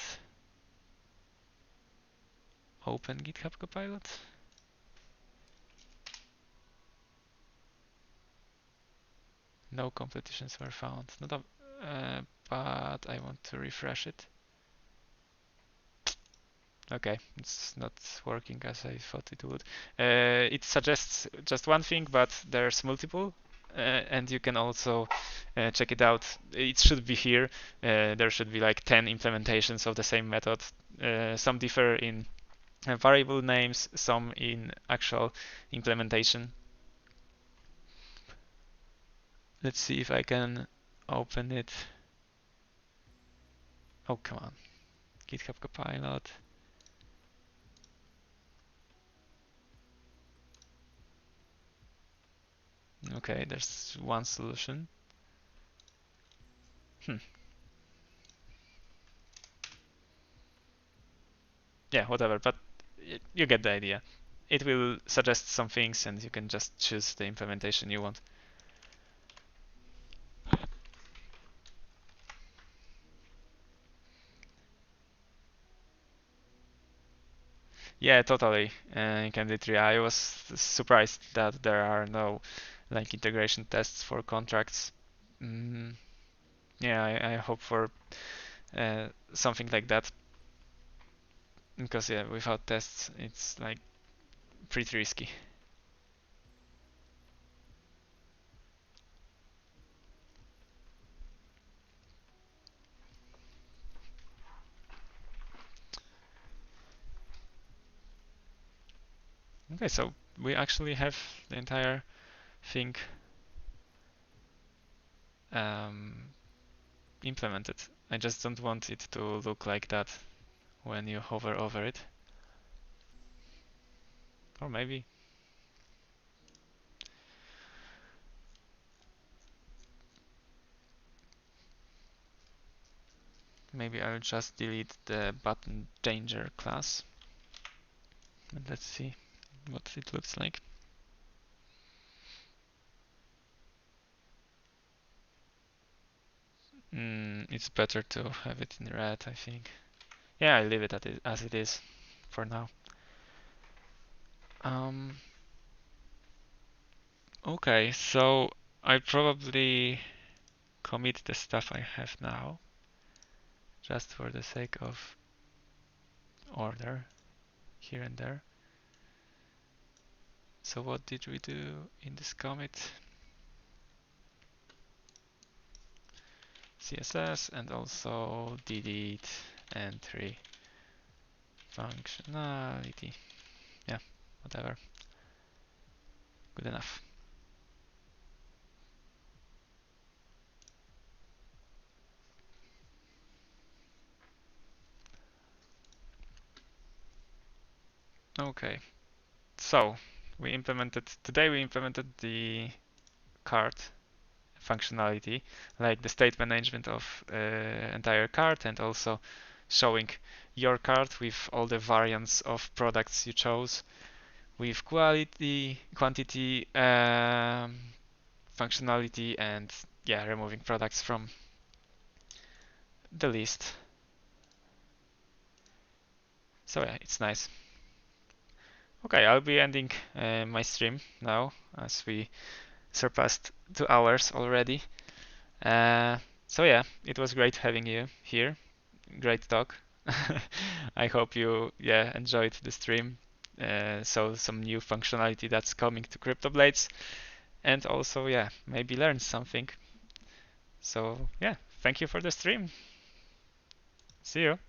Open GitHub Copilot. No competitions were found. Not but I want to refresh it. Okay, it's not working as I thought it would. It suggests just one thing, but there's multiple, and you can also check it out. It should be here. There should be like 10 implementations of the same method. Some differ in variable names, some in actual implementation. Let's see if I can open it. Oh, come on. GitHub Copilot. Okay, there's one solution. Yeah, whatever, but you get the idea. It will suggest some things and you can just choose the implementation you want. Yeah, totally. In Candid 3, I was surprised that there are no like integration tests for contracts. Mm, yeah, I hope for something like that because yeah, without tests, it's like pretty risky. Okay, so we actually have the entire thing um, implemented. I just don't want it to look like that when you hover over it. Or maybe. Maybe I'll just delete the button changer class. And let's see what it looks like. It's better to have it in red, I think. Yeah, I leave it as it is for now. Um, okay, so I probably commit the stuff I have now, just for the sake of order here and there. So what did we do in this commit? CSS and also delete entry functionality. Yeah, whatever. Good enough. Okay, so today we implemented the card functionality, like the state management of entire card and also showing your card with all the variants of products you chose with quality, quantity, functionality, and yeah, removing products from the list. So yeah, it's nice. Okay, I'll be ending my stream now as we surpassed 2 hours already. So yeah, it was great having you here. Great talk. I hope you enjoyed the stream. Saw some new functionality that's coming to CryptoBlades, and also maybe learned something. So yeah, thank you for the stream. See you.